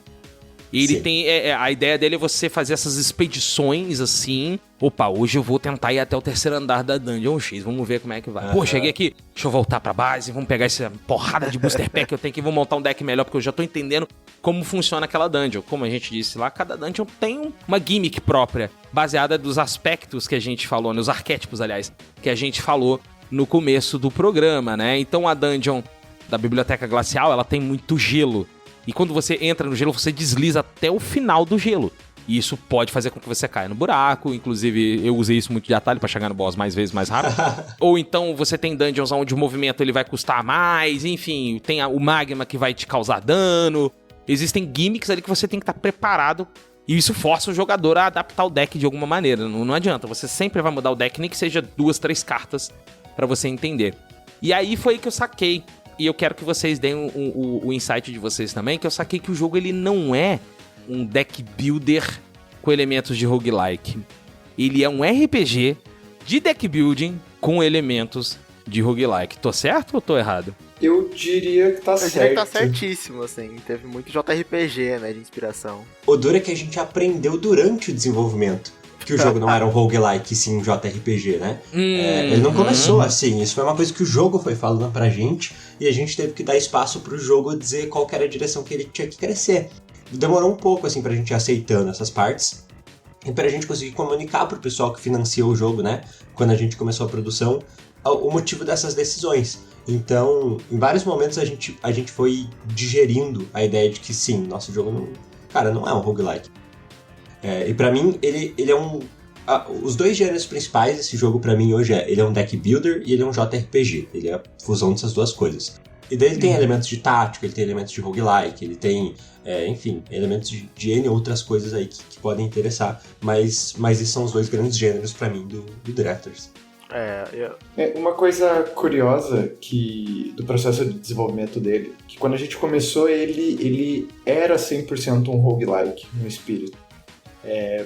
Ele tem, a ideia dele é você fazer essas expedições assim, opa, hoje eu vou tentar ir até o terceiro andar da Dungeon X, vamos ver como é que vai. Pô, cheguei aqui, deixa eu voltar pra base, vamos pegar essa porrada de booster pack que eu tenho aqui, vou montar um deck melhor, porque eu já tô entendendo como funciona aquela dungeon. Como a gente disse lá, cada dungeon tem uma gimmick própria, baseada dos aspectos que a gente falou, nos arquétipos, aliás, que a gente falou no começo do programa, né? Então a dungeon da Biblioteca Glacial, ela tem muito gelo. E quando você entra no gelo, você desliza até o final do gelo. E isso pode fazer com que você caia no buraco. Inclusive, eu usei isso muito de atalho pra chegar no boss mais vezes, mais rápido. Ou então, você tem dungeons onde o movimento ele vai custar mais. Enfim, tem o magma que vai te causar dano. Existem gimmicks ali que você tem que estar preparado. E isso força o jogador a adaptar o deck de alguma maneira. Não adianta, você sempre vai mudar o deck, nem que seja 2, 3 cartas pra você entender. E aí foi que eu saquei. E eu quero que vocês deem o insight de vocês também, que eu saquei que o jogo ele não é um deck builder com elementos de roguelike. Ele é um RPG de deck building com elementos de roguelike. Tô certo ou tô errado? Eu diria que tá certo. Eu diria que tá certíssimo, assim. Teve muito JRPG, né, de inspiração. O duro é que a gente aprendeu durante o desenvolvimento que o jogo não era um roguelike, sim um JRPG, né? Ele não começou assim, isso foi uma coisa que o jogo foi falando pra gente e a gente teve que dar espaço pro jogo dizer qual que era a direção que ele tinha que crescer. Demorou um pouco, assim, pra gente ir aceitando essas partes e pra gente conseguir comunicar pro pessoal que financiou o jogo, né? Quando a gente começou a produção, o motivo dessas decisões. Então, em vários momentos a gente foi digerindo a ideia de que sim, nosso jogo não é um roguelike. E pra mim, ele é um... os dois gêneros principais desse jogo pra mim hoje ele é um deck builder e ele é um JRPG. Ele é a fusão dessas duas coisas. E daí ele tem elementos de tática, ele tem elementos de roguelike, ele tem, enfim, elementos de N outras coisas aí que podem interessar. Mas esses são os dois grandes gêneros pra mim do Drafters. Uma coisa curiosa do processo de desenvolvimento dele, que quando a gente começou ele era 100% um roguelike no espírito.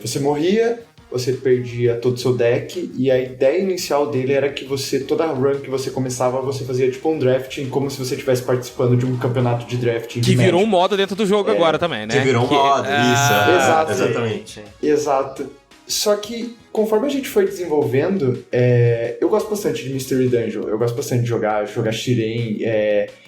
Você morria, você perdia todo o seu deck, e a ideia inicial dele era que toda run que você começava, você fazia tipo um drafting, como se você estivesse participando de um campeonato de drafting. Que virou um modo dentro do jogo agora também, né? Que virou um modo, isso. Exato. Exatamente. Exato. Só que, conforme a gente foi desenvolvendo, eu gosto bastante de Mystery Dungeon, eu gosto bastante de jogar Shiren.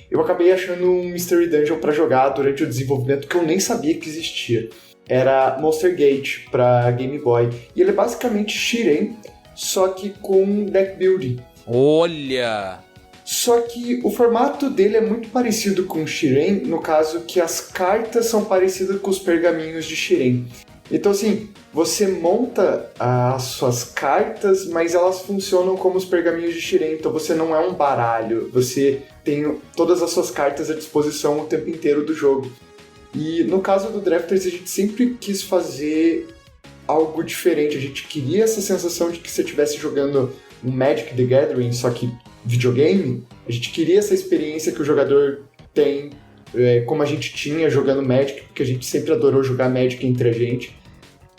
Eu acabei achando um Mystery Dungeon pra jogar durante o desenvolvimento que eu nem sabia que existia. Era Monster Gate pra Game Boy. E ele é basicamente Shiren, só que com deck building. Olha! Só que o formato dele é muito parecido com Shiren, no caso que as cartas são parecidas com os pergaminhos de Shiren. Então assim, você monta as suas cartas, mas elas funcionam como os pergaminhos de Shiren. Então você não é um baralho, você tem todas as suas cartas à disposição o tempo inteiro do jogo. E no caso do Drafters, a gente sempre quis fazer algo diferente. A gente queria essa sensação de que você estivesse jogando um Magic the Gathering, só que videogame. A gente queria essa experiência que o jogador tem, como a gente tinha jogando Magic, porque a gente sempre adorou jogar Magic entre a gente,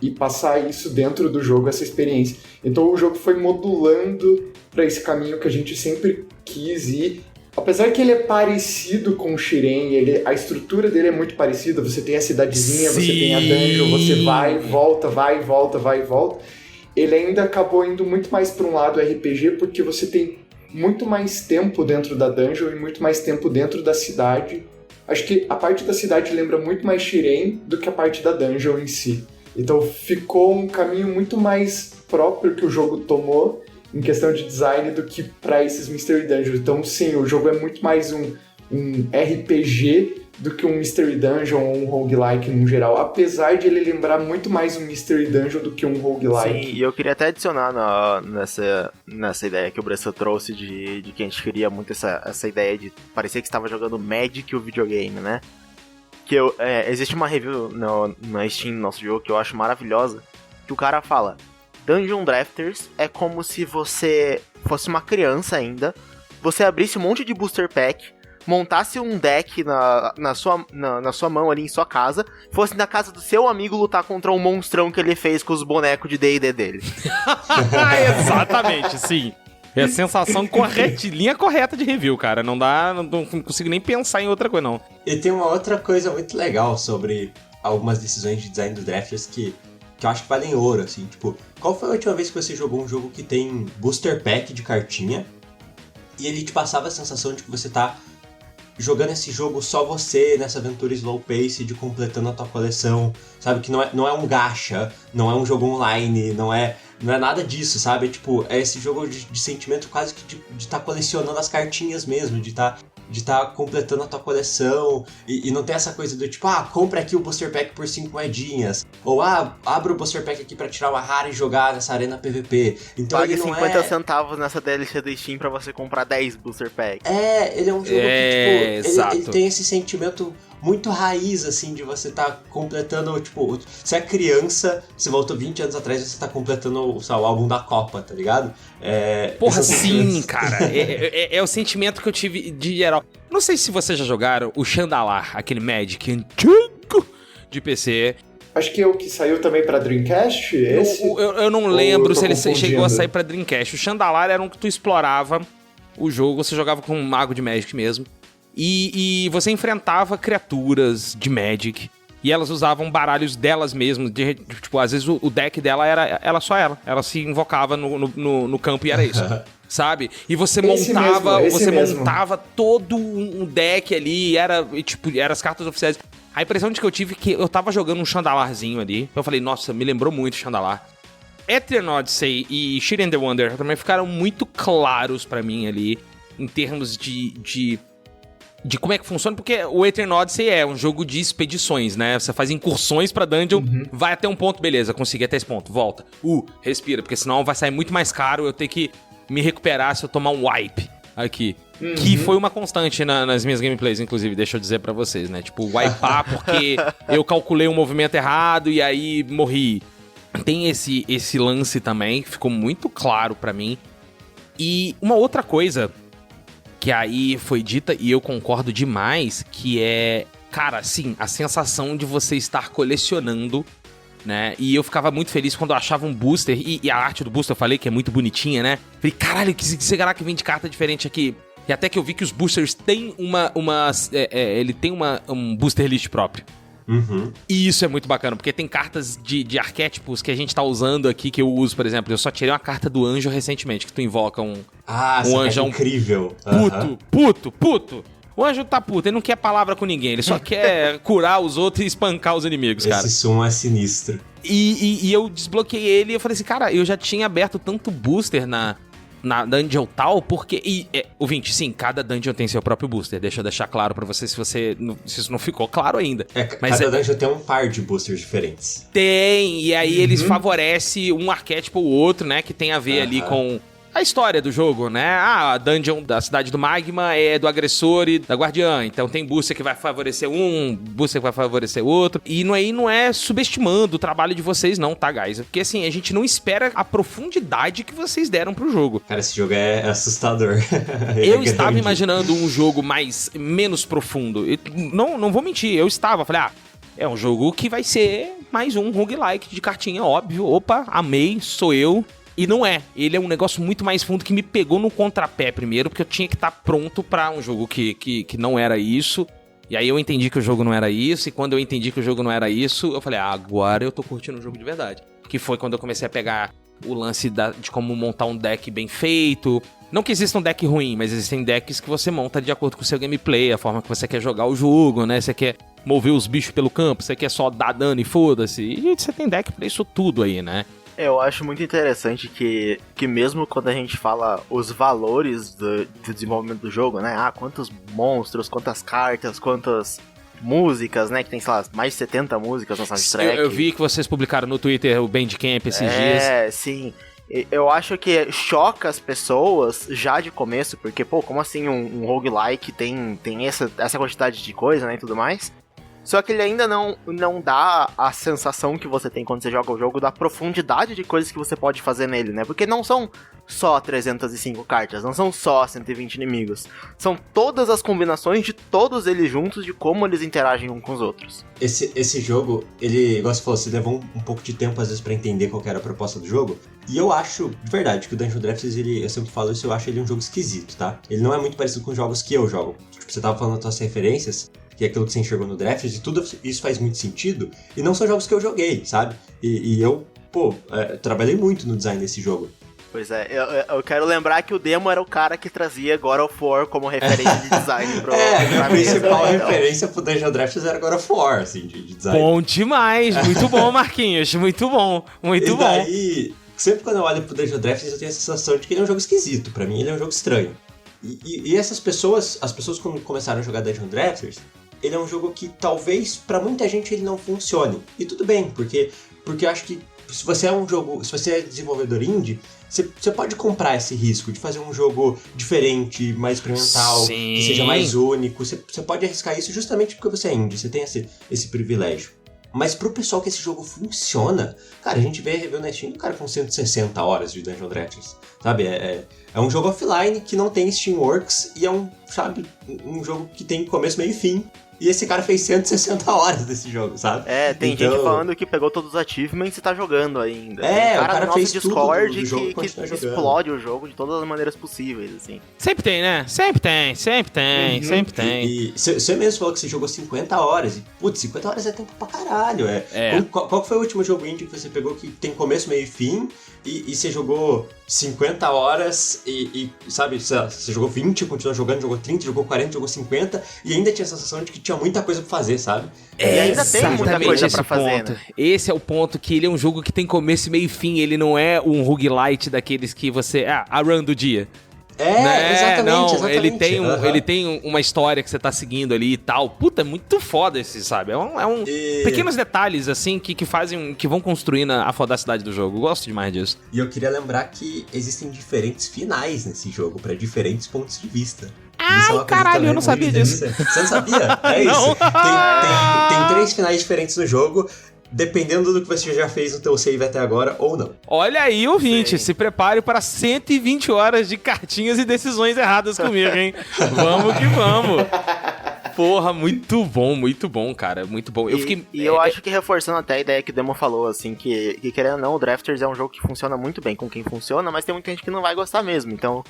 e passar isso dentro do jogo, essa experiência. Então o jogo foi modulando para esse caminho que a gente sempre quis ir. Apesar que ele é parecido com o Shiren, a estrutura dele é muito parecida, você tem a cidadezinha, Sim. Você tem a dungeon, você vai e volta, vai e volta, vai e volta. Ele ainda acabou indo muito mais para um lado RPG, porque você tem muito mais tempo dentro da dungeon e muito mais tempo dentro da cidade Acho que a parte da cidade lembra muito mais Shiren do que a parte da dungeon em si. Então ficou um caminho muito mais próprio que o jogo tomou em questão de design do que para esses Mystery Dungeons. Então sim, o jogo é muito mais um RPG do que um Mystery Dungeon ou um roguelike no geral, apesar de ele lembrar muito mais um Mystery Dungeon do que um roguelike. Sim, e eu queria até adicionar nessa ideia que o Bressa trouxe de que a gente queria muito essa ideia de parecer que estava jogando Magic o videogame, né? Que existe uma review na Steam do nosso jogo que eu acho maravilhosa, que o cara fala: Dungeon Drafters é como se você fosse uma criança ainda, você abrisse um monte de booster pack, montasse um deck na sua mão ali em sua casa, fosse na casa do seu amigo lutar contra um monstrão que ele fez com os bonecos de D&D dele. Exatamente, sim. É a sensação correta, linha correta de review, cara. Não consigo nem pensar em outra coisa, não. E tem uma outra coisa muito legal sobre algumas decisões de design do Drafters que eu acho que valem ouro, assim. Tipo, qual foi a última vez que você jogou um jogo que tem booster pack de cartinha e ele te passava a sensação de que você tá jogando esse jogo só você, nessa aventura slow pace de completando a tua coleção, sabe? Que não é um gacha, não é um jogo online, não é nada disso, sabe? Tipo, é esse jogo de sentimento quase que de tá colecionando as cartinhas mesmo, de tá completando a tua coleção, e não tem essa coisa do tipo, compra aqui o booster pack por 5 moedinhas, ou abra o booster pack aqui pra tirar uma rara e jogar nessa arena PVP. Então pague ele não 50 centavos nessa DLC do Steam pra você comprar 10 booster packs. Ele é um jogo que, tipo, ele tem esse sentimento muito raiz, assim, de você tá completando, tipo, se é criança, você voltou 20 anos atrás, você tá completando, o álbum da Copa, tá ligado? Porra, sim, cara. É o sentimento que eu tive de geral. Não sei se vocês já jogaram o Chandalar, aquele Magic antigo de PC. Acho que é o que saiu também pra Dreamcast, esse? Eu não lembro se ele chegou a sair pra Dreamcast. O Chandalar era um que tu explorava o jogo, você jogava com um mago de Magic mesmo. E você enfrentava criaturas de Magic. E elas usavam baralhos delas mesmas. Tipo, às vezes o deck dela era só ela. Ela se invocava no campo e era isso. Sabe? E você montava todo um deck ali. E eram as cartas oficiais. A impressão de que eu tive que eu tava jogando um Chandalarzinho ali. Eu falei, nossa, me lembrou muito Chandalar. Ethereal Odyssey e Shiren the Wanderer também ficaram muito claros pra mim ali. Em termos de como é que funciona, porque o Ethereal Odyssey é um jogo de expedições, né? Você faz incursões pra dungeon, vai até um ponto, beleza, consegui até esse ponto, volta. Respira, porque senão vai sair muito mais caro, eu tenho que me recuperar se eu tomar um wipe aqui. Que foi uma constante nas minhas gameplays, inclusive, deixa eu dizer pra vocês, né? Tipo, wipear porque eu calculei um movimento errado e aí morri. Tem esse lance também, que ficou muito claro pra mim. E uma outra coisa que aí foi dita, e eu concordo demais, que é, cara, sim, a sensação de você estar colecionando, né? E eu ficava muito feliz quando eu achava um booster, e a arte do booster eu falei que é muito bonitinha, né? Falei, caralho, que será que vem de carta diferente aqui? E até que eu vi que os boosters têm ele tem um booster list próprio. E isso é muito bacana, porque tem cartas de arquétipos que a gente tá usando aqui, que eu uso, por exemplo. Eu só tirei uma carta do anjo recentemente, que tu invoca um anjão. É incrível. Puto. O anjo tá puto, ele não quer palavra com ninguém, ele só quer curar os outros e espancar os inimigos, cara. Esse som é sinistro. E eu desbloqueei ele e eu falei assim, cara, eu já tinha aberto tanto booster na dungeon tal, porque... ouvinte, sim, cada dungeon tem seu próprio booster. Deixa eu deixar claro pra você, se isso não ficou claro ainda. Mas cada dungeon tem um par de boosters diferentes. Tem, e aí eles favorecem um arquétipo ou outro, né, que tem a ver ali com a história do jogo, né? A dungeon da Cidade do Magma é do agressor e da guardiã. Então tem booster que vai favorecer um, booster que vai favorecer outro. E não é subestimando o trabalho de vocês não, tá, guys? Porque assim, a gente não espera a profundidade que vocês deram pro jogo. Cara, esse jogo é assustador. Eu estava imaginando um jogo menos profundo. Não vou mentir, eu estava. Falei, é um jogo que vai ser mais um roguelike de cartinha, óbvio. Opa, amei, sou eu. E não é. Ele é um negócio muito mais fundo que me pegou no contrapé primeiro, porque eu tinha que estar pronto pra um jogo que não era isso. E aí eu entendi que o jogo não era isso, e quando eu entendi que o jogo não era isso, eu falei, agora eu tô curtindo o jogo de verdade. Que foi quando eu comecei a pegar o lance de como montar um deck bem feito, Não que exista um deck ruim, mas existem decks que você monta de acordo com o seu gameplay, a forma que você quer jogar o jogo, né? Você quer mover os bichos pelo campo, você quer só dar dano e foda-se. E você tem deck pra isso tudo aí, né? Eu acho muito interessante que mesmo quando a gente fala os valores do desenvolvimento do jogo, né? Ah, quantos monstros, quantas cartas, quantas músicas, né? Que tem, sei lá, mais de 70 músicas na soundtrack. Eu vi que vocês publicaram no Twitter o Bandcamp esses dias. É, sim. Eu acho que choca as pessoas já de começo, porque, pô, como assim um roguelike tem essa quantidade de coisa, né, e tudo mais? Só que ele ainda não dá a sensação que você tem quando você joga o jogo da profundidade de coisas que você pode fazer nele, né? Porque não são só 305 cartas, não são só 120 inimigos. São todas as combinações de todos eles juntos, de como eles interagem uns com os outros. Esse jogo, ele, igual você falou, você levou um pouco de tempo às vezes pra entender qual que era a proposta do jogo. E eu acho, de verdade, que o Dungeon Drafters, eu sempre falo isso, eu acho ele um jogo esquisito, tá? Ele não é muito parecido com os jogos que eu jogo. Tipo, você tava falando das suas referências, que é aquilo que você enxergou no Drafters, e tudo isso faz muito sentido, e não são jogos que eu joguei, sabe? E eu, trabalhei muito no design desse jogo. Pois é, eu quero lembrar que o Demo era o cara que trazia God of War como referência de design pro... A principal referência pro Dungeon Drafters era God of War, assim, de design. Bom demais, muito bom, Marquinhos, muito bom, muito bom. E daí, sempre quando eu olho pro Dungeon Drafters, eu tenho a sensação de que ele é um jogo esquisito, pra mim ele é um jogo estranho. E essas pessoas, as pessoas quando começaram a jogar Dungeon Drafters, ele é um jogo que talvez pra muita gente ele não funcione. E tudo bem, porque eu acho que se você é desenvolvedor indie, você pode comprar esse risco de fazer um jogo diferente, mais experimental, Sim. que seja mais único. Você pode arriscar isso justamente porque você é indie, você tem esse privilégio. Mas pro pessoal que esse jogo funciona, cara, a gente vê review na Steam do cara com 160 horas de Dungeon Drafters, sabe? É um jogo offline que não tem Steamworks e é um jogo que tem começo, meio e fim. E esse cara fez 160 horas desse jogo, sabe? Tem gente falando que pegou todos os achievements e tá jogando ainda. O cara fez Discord tudo do jogo que explode o jogo de todas as maneiras possíveis, assim. Sempre tem, né? Sempre tem. E você mesmo falou que você jogou 50 horas. E, putz, 50 horas é tempo pra caralho. Qual foi o último jogo indie que você pegou que tem começo, meio e fim? E você jogou 50 horas e sabe, você jogou 20, continuou jogando, jogou 30, jogou 40, jogou 50 e ainda tinha a sensação de que tinha muita coisa pra fazer, sabe? E ainda tem muita coisa pra fazer, ponto. Né? Esse é o ponto, que ele é um jogo que tem começo, meio e fim, ele não é um roguelite daqueles que você... a run do dia. Exatamente. Ele tem uma história que você tá seguindo ali e tal. Puta, é muito foda esse, sabe? Pequenos detalhes, assim, que fazem, que vão construindo a fodacidade do jogo. Eu gosto demais disso. E eu queria lembrar que existem diferentes finais nesse jogo, pra diferentes pontos de vista. Ai, caralho, eu não sabia disso. Você não sabia? É isso. Tem 3 finais diferentes no jogo, dependendo do que você já fez no teu save até agora ou não. Olha aí, ouvinte, se prepare para 120 horas de cartinhas e decisões erradas comigo, hein? Vamos que vamos. Porra, muito bom, cara, muito bom. Eu acho que reforçando até a ideia que o Demo falou, assim, que querendo ou não, o Drafters é um jogo que funciona muito bem com quem funciona, mas tem muita gente que não vai gostar mesmo, então...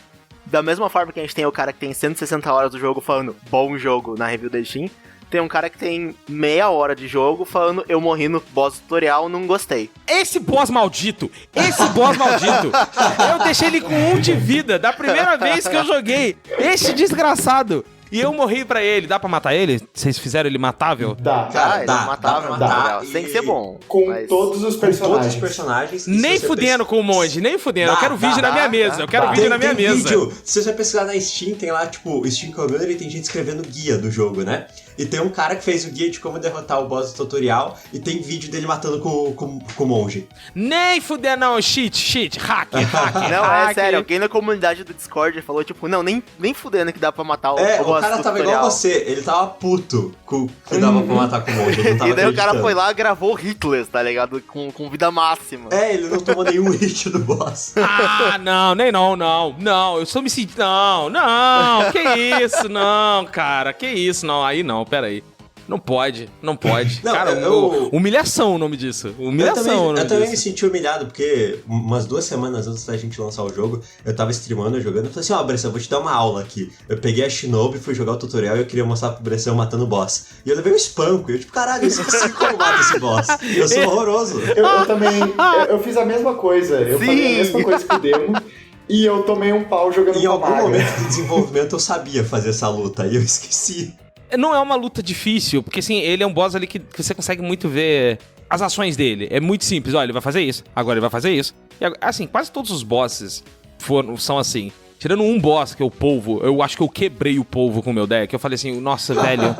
Da mesma forma que a gente tem o cara que tem 160 horas do jogo falando bom jogo na review da Steam, tem um cara que tem meia hora de jogo falando eu morri no boss tutorial, não gostei. Esse boss maldito, eu deixei ele com 1 de vida da primeira vez que eu joguei. Esse desgraçado. E eu morri pra ele. Dá pra matar ele? Vocês fizeram ele matável? Dá. Ele é matável. Tem que ser bom. Com todos os personagens. Nem fudendo com o monge, nem fudendo. Eu quero vídeo na minha mesa. Vídeo. Se você pesquisar na Steam, tem lá, tipo, Steam Community, tem gente escrevendo guia do jogo, né? E tem um cara que fez o guia de como derrotar o boss do tutorial e tem vídeo dele matando com o monge. Nem fuder não, cheat, hack. Não, é sério, alguém na comunidade do Discord falou, tipo, não, nem fudendo que dá pra matar o boss do tutorial. O cara tava igual você, ele tava puto que dava pra matar com o monge, ele não tava E daí o cara acreditando. foi lá e gravou Hitler, tá ligado? Com vida máxima. Ele não tomou nenhum hit do boss. Não, eu só me senti... Não, que isso, não, cara, que isso, não, aí não, pera aí. Não pode. Não, cara, humilhação o nome disso. Eu também me senti humilhado, porque umas 2 semanas antes da gente lançar o jogo, eu tava streamando, jogando, eu falei assim, Bressan, eu vou te dar uma aula aqui. Eu peguei a Shinobi, fui jogar o tutorial e eu queria mostrar pro Bressan matando o boss. E eu levei um espanco, e eu tipo, caralho, eu esqueci como mata esse boss. Eu sou horroroso. Eu também, eu fiz a mesma coisa, eu falei a mesma coisa que o Demo. E eu tomei um pau jogando Em algum momento do desenvolvimento eu sabia fazer essa luta e eu esqueci. Não é uma luta difícil, porque assim, ele é um boss ali que você consegue muito ver as ações dele. É muito simples, olha, ele vai fazer isso, agora ele vai fazer isso. E assim, quase todos os bosses são assim. Tirando um boss, que é o polvo, eu acho que eu quebrei o polvo com o meu deck. Eu falei assim, nossa, velho,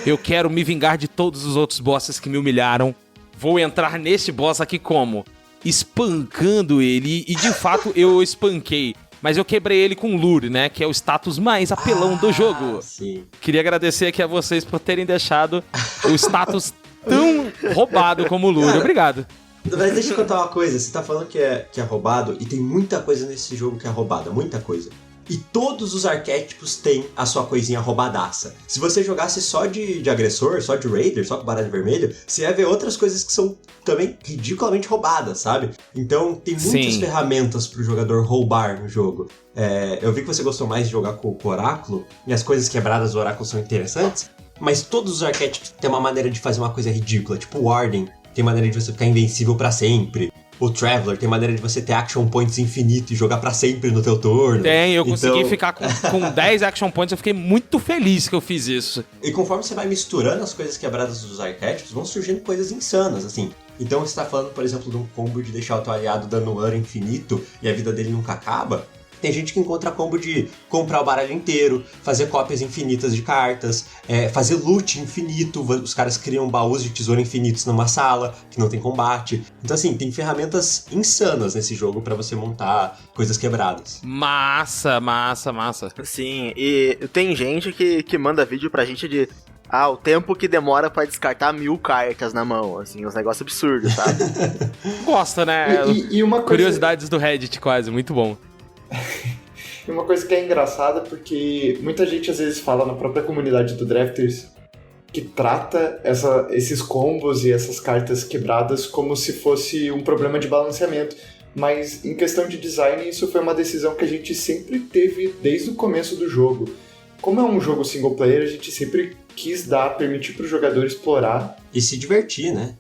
eu quero me vingar de todos os outros bosses que me humilharam. Vou entrar nesse boss aqui como? Espancando ele, e de fato eu espanquei. Mas eu quebrei ele com lure, né? Que é o status mais apelão do jogo. Sim. Queria agradecer aqui a vocês por terem deixado o status tão roubado como o lure. Obrigado. Mas deixa eu contar uma coisa. Você tá falando que é roubado, e tem muita coisa nesse jogo que é roubada. Muita coisa. E todos os arquétipos têm a sua coisinha roubadaça. Se você jogasse só de agressor, só de raider, só com baralho vermelho, você ia ver outras coisas que são também ridiculamente roubadas, sabe? Então tem muitas ferramentas pro jogador roubar no jogo. Eu vi que você gostou mais de jogar com o Oráculo, e as coisas quebradas do Oráculo são interessantes, mas todos os arquétipos têm uma maneira de fazer uma coisa ridícula. Tipo o Warden tem maneira de você ficar invencível pra sempre. O Traveler tem maneira de você ter action points infinito e jogar pra sempre no teu turno. Eu consegui ficar com 10 action points, eu fiquei muito feliz que eu fiz isso. E conforme você vai misturando as coisas quebradas dos arquétipos, vão surgindo coisas insanas, assim. Então você tá falando, por exemplo, de um combo de deixar o teu aliado dando um infinito e a vida dele nunca acaba. Tem gente que encontra combo de comprar o baralho inteiro, fazer cópias infinitas de cartas, fazer loot infinito. Os caras criam baús de tesouro infinitos numa sala que não tem combate. Então, assim, tem ferramentas insanas nesse jogo pra você montar coisas quebradas. Massa. Sim, e tem gente que manda vídeo pra gente de... o tempo que demora pra descartar 1000 cartas na mão, assim, uns negócios absurdos, sabe? Gosta, né? E uma coisa... Curiosidades do Reddit quase, muito bom. E uma coisa que é engraçada, porque muita gente às vezes fala na própria comunidade do Drafters que trata esses combos e essas cartas quebradas como se fosse um problema de balanceamento. Mas em questão de design, isso foi uma decisão que a gente sempre teve desde o começo do jogo. Como é um jogo single player, a gente sempre quis permitir pro jogador explorar. E se divertir, né?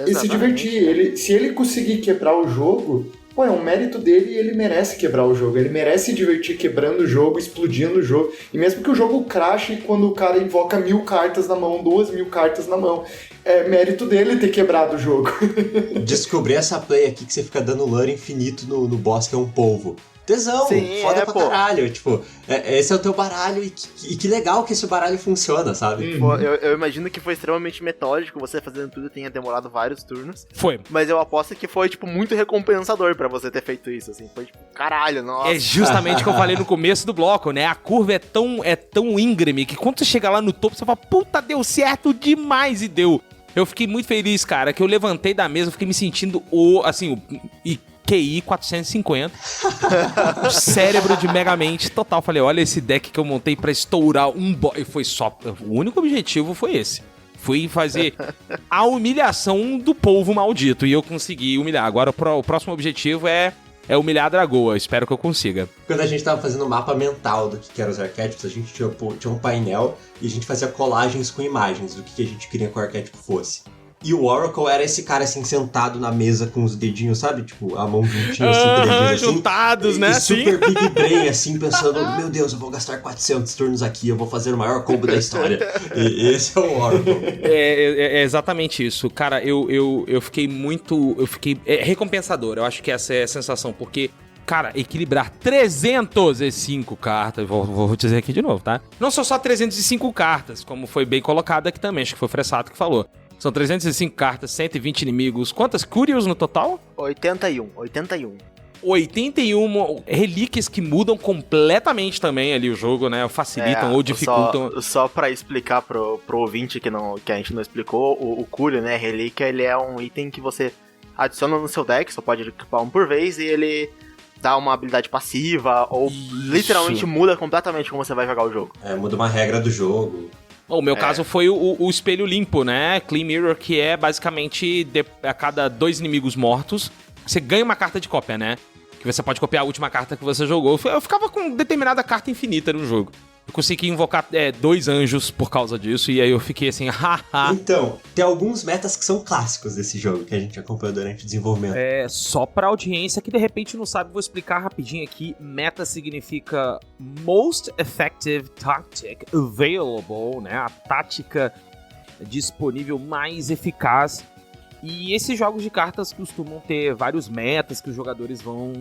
E se divertir. Se ele conseguir quebrar o jogo... é um mérito dele e ele merece quebrar o jogo. Ele merece se divertir quebrando o jogo, explodindo o jogo. E mesmo que o jogo crashe quando o cara invoca 1000 cartas na mão, 2000 cartas na mão, é mérito dele ter quebrado o jogo. Descobri essa play aqui que você fica dando lure infinito no boss, que é um polvo. Tesão, sim, foda pra caralho. Tipo, esse é o teu baralho e que legal que esse baralho funciona, sabe? Pô, eu imagino que foi extremamente metódico, você fazendo tudo tenha demorado vários turnos. Foi. Mas eu aposto que foi, tipo, muito recompensador pra você ter feito isso, assim. Foi tipo, caralho, nossa. É justamente o que eu falei no começo do bloco, né? A curva é tão íngreme que quando você chega lá no topo, você fala, puta, deu certo demais, e deu. Eu fiquei muito feliz, cara, que eu levantei da mesa, eu fiquei me sentindo QI 450, cérebro de Megamente total. Falei, olha esse deck que eu montei pra estourar um boss. E foi só... O único objetivo foi esse. Fui fazer a humilhação do povo maldito. E eu consegui humilhar. Agora o próximo objetivo é humilhar a Dragoa. Espero que eu consiga. Quando a gente tava fazendo um mapa mental do que eram os arquétipos, a gente tinha um painel e a gente fazia colagens com imagens do que a gente queria que o arquétipo fosse. E o Oracle era esse cara, assim, sentado na mesa com os dedinhos, sabe? Tipo, a mão juntinha, assim, dedinhos, assim. Juntados, né? E super big brain, assim, pensando, meu Deus, eu vou gastar 400 turnos aqui, eu vou fazer o maior combo da história. E esse é o Oracle. É exatamente isso. Cara, eu fiquei muito... É recompensador, eu acho que essa é a sensação, porque... Cara, equilibrar 305 cartas, vou dizer aqui de novo, tá? Não são só 305 cartas, como foi bem colocado aqui também, acho que foi o Fressato que falou. São 305 cartas, 120 inimigos. Quantas Curios no total? 81 relíquias que mudam completamente também ali o jogo, né? Facilitam ou dificultam. Só pra explicar pro ouvinte que a gente não explicou, o Curio, né? Relíquia, ele é um item que você adiciona no seu deck, só pode equipar um por vez, e ele dá uma habilidade passiva, ou literalmente muda completamente como você vai jogar o jogo. Muda uma regra do jogo. O meu caso foi o espelho limpo, né? Clean Mirror, que é basicamente a cada 2 inimigos mortos, você ganha uma carta de cópia, né? Que você pode copiar a última carta que você jogou. Eu ficava com determinada carta infinita no jogo. Eu consegui invocar 2 anjos por causa disso, e aí eu fiquei assim, haha. Então, tem alguns metas que são clássicos desse jogo, que a gente acompanhou durante o desenvolvimento. Só pra audiência que de repente não sabe, vou explicar rapidinho aqui. Meta significa Most Effective Tactic Available, né? A tática disponível mais eficaz. E esses jogos de cartas costumam ter vários metas que os jogadores vão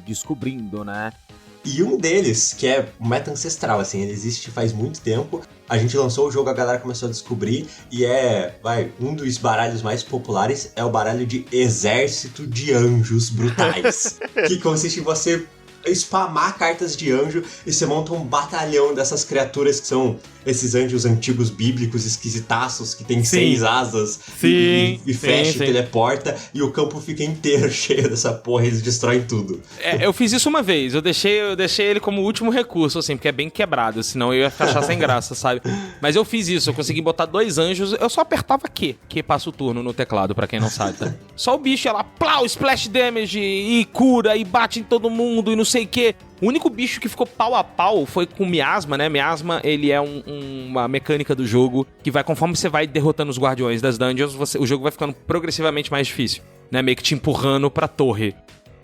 descobrindo, né? E um deles, que é um meta ancestral, assim, ele existe faz muito tempo. A gente lançou o jogo, a galera começou a descobrir, e um dos baralhos mais populares é o baralho de Exército de Anjos Brutais. Que consiste em você spamar cartas de anjo e você monta um batalhão dessas criaturas que são esses anjos antigos bíblicos esquisitaços que tem 6 asas e fecha e teleporta e o campo fica inteiro cheio dessa porra e eles destroem tudo. Eu fiz isso uma vez, eu deixei ele como último recurso, assim, porque é bem quebrado, senão eu ia achar sem graça, sabe? Mas eu fiz isso, eu consegui botar 2 anjos, eu só apertava Q, que passa o turno no teclado, pra quem não sabe, tá? Só o bicho ia lá, plau, splash damage, e cura, e bate em todo mundo, e não sei o que. O único bicho que ficou pau a pau foi com o Miasma, né? Miasma, ele é uma mecânica do jogo que vai, conforme você vai derrotando os guardiões das dungeons, o jogo vai ficando progressivamente mais difícil, né? Meio que te empurrando pra torre,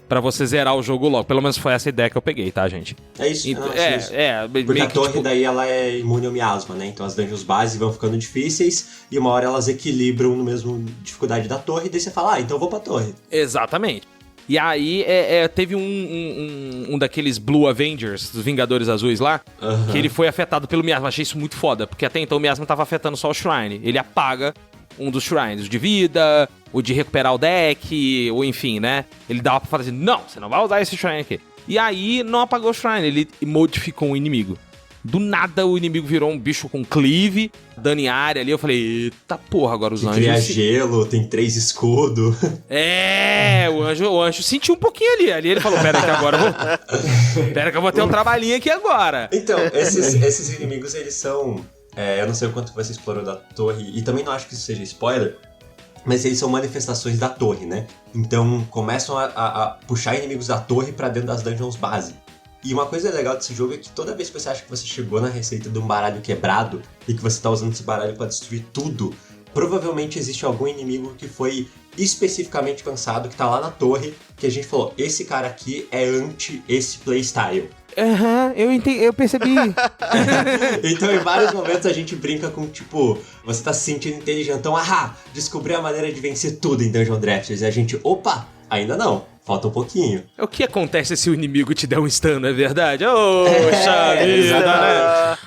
pra você zerar o jogo logo. Pelo menos foi essa ideia que eu peguei, tá, gente? É isso. Então, isso. Porque meio a que, torre daí ela é imune ao miasma, né? Então as dungeons base vão ficando difíceis e uma hora elas equilibram no mesmo dificuldade da torre e daí você fala, então eu vou pra torre. Exatamente. E aí, teve um daqueles Blue Avengers, dos Vingadores Azuis lá, que ele foi afetado pelo miasma. Achei isso muito foda, porque até então o miasma tava afetando só o Shrine. Ele apaga um dos Shrines, o de vida, o de recuperar o deck, ou enfim, né? Ele dava pra falar assim, não, você não vai usar esse Shrine aqui. E aí, não apagou o Shrine, ele modificou o inimigo. Do nada, o inimigo virou um bicho com cleave, dano em área ali. Eu falei, eita porra, agora os anjos... Cria gelo, tem 3 escudos. O anjo sentiu um pouquinho ali. Ali ele falou, pera que agora eu vou... Pera que eu vou ter um trabalhinho aqui agora. Então, esses inimigos, eles são... eu não sei o quanto você explorou da torre, e também não acho que isso seja spoiler, mas eles são manifestações da torre, né? Então, começam a puxar inimigos da torre pra dentro das dungeons base. E uma coisa legal desse jogo é que toda vez que você acha que você chegou na receita de um baralho quebrado e que você tá usando esse baralho pra destruir tudo, provavelmente existe algum inimigo que foi especificamente pensado, que tá lá na torre, que a gente falou, esse cara aqui é anti esse playstyle. Eu percebi. Então, em vários momentos a gente brinca com, tipo, você tá se sentindo inteligentão, descobri a maneira de vencer tudo em Dungeon Drafters. E a gente, opa, ainda não. Falta um pouquinho. O que acontece se o inimigo te der um stun, não é verdade? Poxa vida, né?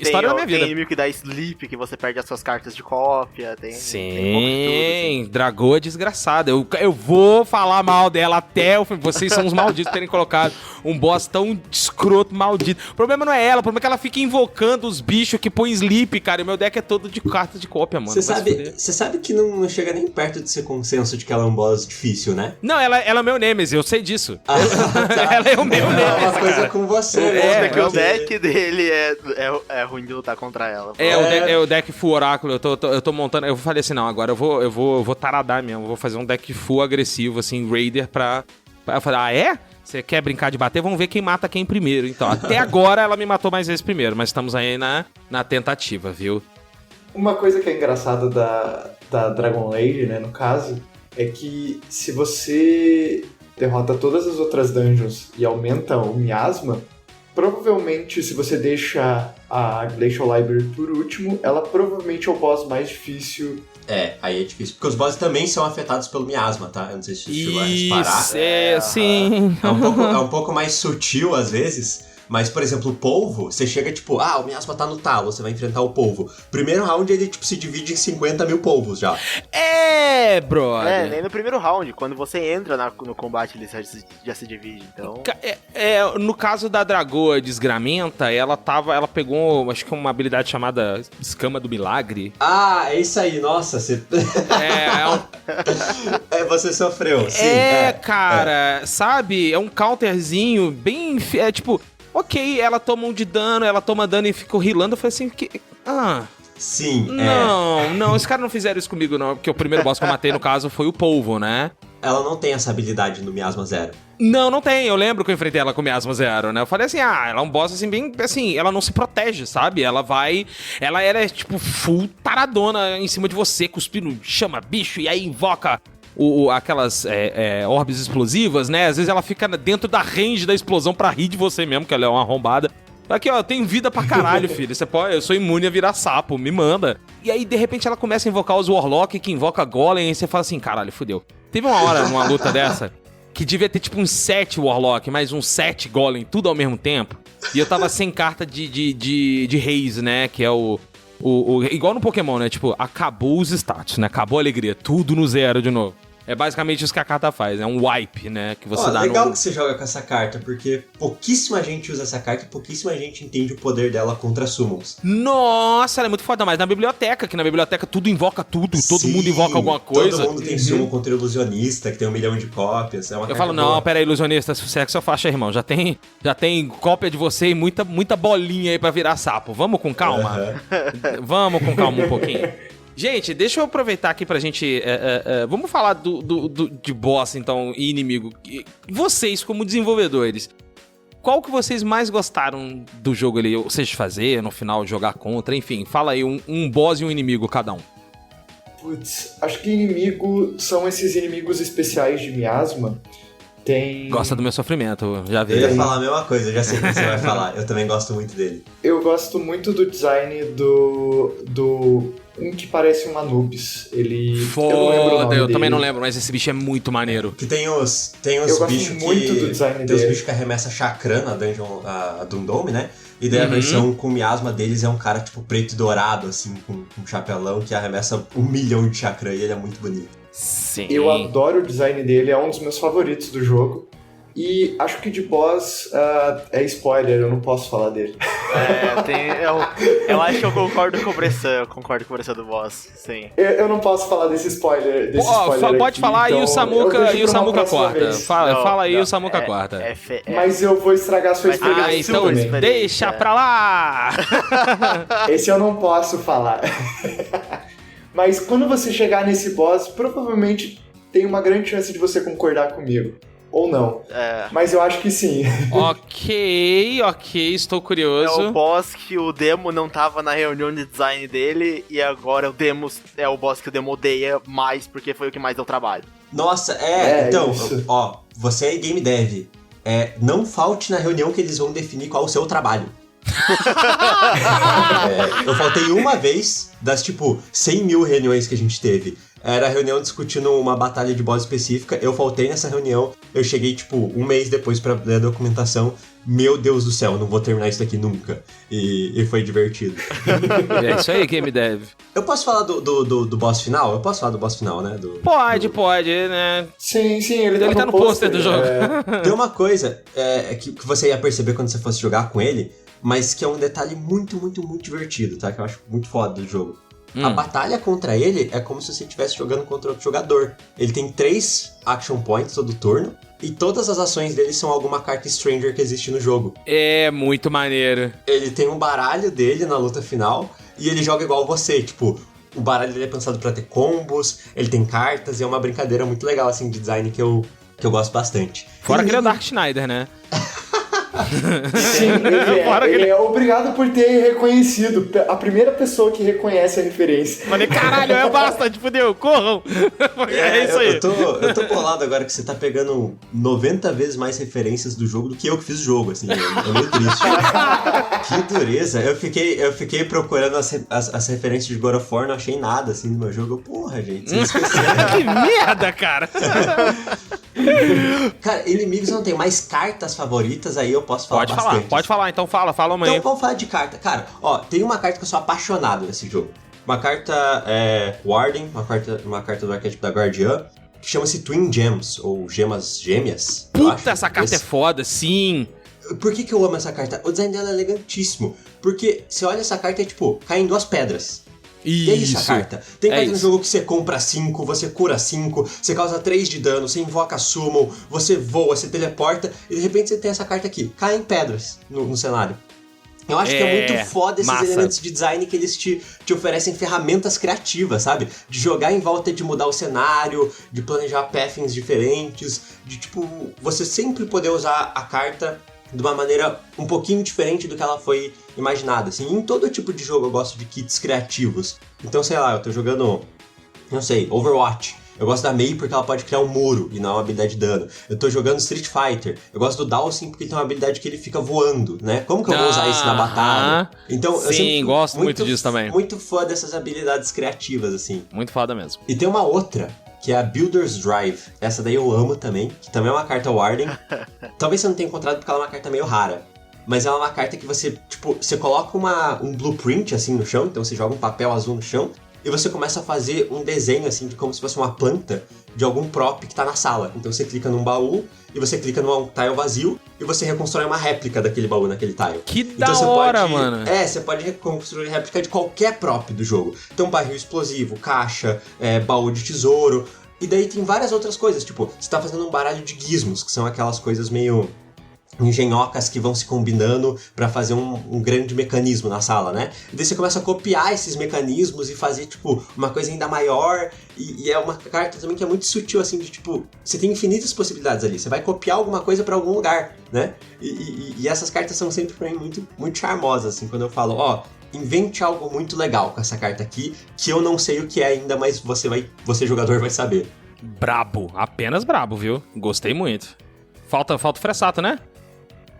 História da minha vida. Tem inimigo que dá sleep, que você perde as suas cartas de cópia. Sim, Dragoa desgraçada. Eu vou falar mal dela até o fim. Vocês são os malditos terem colocado um boss tão escroto, maldito. O problema não é ela, o problema é que ela fica invocando os bichos que põem sleep, cara. E meu deck é todo de cartas de cópia, mano. Você sabe que não chega nem perto de ser consenso de que ela é um boss difícil, né? Não, ela é meu Nemesis, eu sei disso. Tá. Ela é o meu Nemesis. É uma coisa com você, né? O deck dele é ruim de lutar contra ela. O deck full oráculo, eu tô montando. Eu falei assim, não, agora eu vou taradar mesmo. Eu vou fazer um deck full agressivo, assim, Raider pra... Eu falei, Você quer brincar de bater? Vamos ver quem mata quem primeiro. Então, até agora ela me matou mais vezes primeiro, mas estamos aí na tentativa, viu? Uma coisa que é engraçada da Dragon Age, né, no caso, é que se você derrota todas as outras dungeons e aumenta o miasma, provavelmente, se você deixa a Glacial Library por último, ela provavelmente é o boss mais difícil. Aí é difícil. Porque os bosses também são afetados pelo miasma, tá? Eu não sei se você chegou a reparar. Sim. É um pouco mais sutil, às vezes. Mas, por exemplo, o polvo, você chega tipo, o miasma tá no talo, você vai enfrentar o polvo. Primeiro round, ele tipo se divide em 50 mil polvos já. Brother. Nem no primeiro round. Quando você entra no combate, ele já se divide, então... No caso da Dragoa Desgramenta, ela pegou, acho que uma habilidade chamada Escama do Milagre. É isso aí, nossa, você... Você sofreu, sim. Cara, sabe? É um counterzinho bem... tipo... Ok, ela toma um de dano, ela toma dano e ficou healando. Eu falei assim, Sim, Não, os caras não fizeram isso comigo, não. Porque o primeiro boss que eu matei, no caso, foi o polvo, né? ela não tem essa habilidade no Miasma Zero. Não tem. Eu lembro que eu enfrentei ela com Miasma Zero, né? Eu falei assim, ela é um boss assim, bem assim, ela não se protege, sabe? Ela é tipo full taradona em cima de você, cuspindo, chama bicho, e aí invoca aquelas orbes explosivas, né? Às vezes ela fica dentro da range da explosão pra rir de você mesmo, que ela é uma arrombada. Aqui, ó, eu tenho vida pra caralho, filho. Eu sou imune a virar sapo, me manda. E aí, de repente, ela começa a invocar os Warlock, que invoca Golem, e você fala assim, caralho, fudeu. Teve uma hora, uma luta dessa, que devia ter tipo uns 7 Warlock, mais uns 7 Golem, tudo ao mesmo tempo. E eu tava sem carta de Haze, né, que é igual no Pokémon, né, tipo, acabou os status, né, acabou a alegria, tudo no zero de novo. É basicamente isso que a carta faz, é um wipe, né, que você dá legal que você joga com essa carta, porque pouquíssima gente usa essa carta e pouquíssima gente entende o poder dela contra summons. Nossa, ela é muito foda, mas na biblioteca, que na biblioteca tudo invoca tudo, todo mundo invoca alguma coisa. Todo mundo tem summon contra o ilusionista, que tem 1 milhão de cópias, é uma Eu falo, não, pera aí, ilusionista, se é que seu faixa, irmão, já tem cópia de você e muita bolinha aí pra virar sapo, vamos com calma? Uhum. Vamos com calma um pouquinho. Gente, deixa eu aproveitar aqui pra gente... vamos falar de boss, então, e inimigo. Vocês, como desenvolvedores, qual que vocês mais gostaram do jogo ali? Ou seja, fazer, no final, jogar contra, enfim. Fala aí, um boss e um inimigo cada um. Putz, acho que inimigo são esses inimigos especiais de Miasma. Gosta do meu sofrimento, já vi. Eu ia falar a mesma coisa, já sei o que você vai falar. Eu também gosto muito dele. Eu gosto muito do design do um que parece um Anubis. Ele... Foda, eu não lembro o nome dele. Também não lembro, mas esse bicho é muito maneiro. Que tem os bichos que... muito do design tem dele. Os bichos que arremessa chakra na dungeon, a Dundome, né? E daí a versão com miasma deles é um cara tipo preto e dourado, assim, com um chapelão que arremessa 1 milhão de chakra e ele é muito bonito. Sim. Eu adoro o design dele, é um dos meus favoritos do jogo. E acho que de boss é spoiler, eu não posso falar dele. Eu acho que eu concordo com o Bressan, do boss, sim. Eu não posso falar desse spoiler. Pode aqui, falar então e o Samuka corta. Fala aí, o Samuka corta. Mas eu vou estragar sua experiência. Então deixa pra lá! Esse eu não posso falar. Mas quando você chegar nesse boss, provavelmente tem uma grande chance de você concordar comigo. Ou não. Mas eu acho que sim. Ok, estou curioso. É o boss que o Demo não tava na reunião de design dele e agora o Demo é o boss que o Demo odeia mais porque foi o que mais deu trabalho. Nossa, então, ó, você é game dev. Não falte na reunião que eles vão definir qual é o seu trabalho. Eu faltei uma vez das, 100 mil reuniões que a gente teve. Era a reunião discutindo uma batalha de boss específica. Eu faltei nessa reunião. Eu cheguei, 1 mês depois pra ler a documentação. Meu Deus do céu, não vou terminar isso daqui nunca. E foi divertido. É isso aí, Game Dev. Eu posso falar do boss final? Eu posso falar do boss final, né? Pode, né? Sim, ele tá no pôster do jogo. Tem uma coisa que você ia perceber quando você fosse jogar com ele, mas que é um detalhe muito, muito, muito divertido, tá? Que eu acho muito foda do jogo. A batalha contra ele é como se você estivesse jogando contra outro jogador. Ele tem 3 action points todo turno, e todas as ações dele são alguma carta Stranger que existe no jogo. É muito maneiro. Ele tem um baralho dele na luta final, e ele joga igual você, o baralho dele é pensado pra ter combos, ele tem cartas, e é uma brincadeira muito legal, assim, de design que eu gosto bastante. Fora que ele é o Dark Schneider, né? Sim, ele é obrigado por ter reconhecido. A primeira pessoa que reconhece a referência. Falei, caralho, bastante, fudeu, corram. É isso aí. Eu tô bolado agora que você tá pegando 90 vezes mais referências do jogo do que eu que fiz o jogo, assim, é meio triste. Que dureza. Eu fiquei procurando as referências de God of War, não achei nada, assim, no meu jogo. Porra, gente, vocês esqueceram. Que merda, cara. Cara, inimigos não tem mais cartas favoritas, aí eu posso falar bastante. Pode falar, então fala amanhã. Então vamos falar de carta. Cara, tem uma carta que eu sou apaixonado nesse jogo. Uma carta Warden, uma carta do arquétipo da Guardiã, que chama-se Twin Gems, ou Gemas Gêmeas. Puta, essa carta é foda, sim. Por que eu amo essa carta? O design dela é elegantíssimo. Porque você olha essa carta e caem 2 pedras. Isso. E é isso a carta. Tem carta no jogo que você compra 5, você cura 5, você causa 3 de dano, você invoca summon, você voa, você teleporta, e de repente você tem essa carta aqui. Caem pedras no cenário. Eu acho que é muito foda esses massa. elementos de design que eles te oferecem ferramentas criativas, sabe? De jogar em volta, de mudar o cenário, de planejar pathings diferentes, de, tipo, você sempre poder usar a carta de uma maneira um pouquinho diferente do que ela foi imaginada, assim. Em todo tipo de jogo eu gosto de kits criativos. Então, sei lá, eu tô jogando, não sei, Overwatch. Eu gosto da Mei porque ela pode criar um muro e não uma habilidade de dano. Eu tô jogando Street Fighter. Eu gosto do Dhalsim porque ele tem uma habilidade que ele fica voando, né? Como que eu vou usar isso na batalha? Então, eu sim, gosto muito disso também. Muito fã dessas habilidades criativas, assim. Muito foda mesmo. E tem uma outra, que é a Builder's Drive. Essa daí eu amo também, que também é uma carta Warden. Talvez você não tenha encontrado porque ela é uma carta meio rara. Mas ela é uma carta que você, tipo, você coloca um blueprint, assim, no chão. Então você joga um papel azul no chão. E você começa a fazer um desenho, assim, de como se fosse uma planta de algum prop que tá na sala. Então você clica num baú, e você clica num tile vazio, e você reconstrói uma réplica daquele baú naquele tile. Que então, da hora, mano. Você pode reconstruir réplica de qualquer prop do jogo. Então barril explosivo, caixa, baú de tesouro. E daí tem várias outras coisas, tipo, você tá fazendo um baralho de gizmos, que são aquelas coisas meio engenhocas que vão se combinando pra fazer um grande mecanismo na sala, né? E daí você começa a copiar esses mecanismos e fazer, tipo, uma coisa ainda maior. E é uma carta também que é muito sutil, assim, de, tipo, você tem infinitas possibilidades ali. Você vai copiar alguma coisa pra algum lugar, né? E essas cartas são sempre, pra mim, muito, muito charmosas, assim, quando eu falo, invente algo muito legal com essa carta aqui, que eu não sei o que é ainda, mas você jogador, vai saber. Brabo, apenas brabo, viu? Gostei muito. Falta o Fressato, né?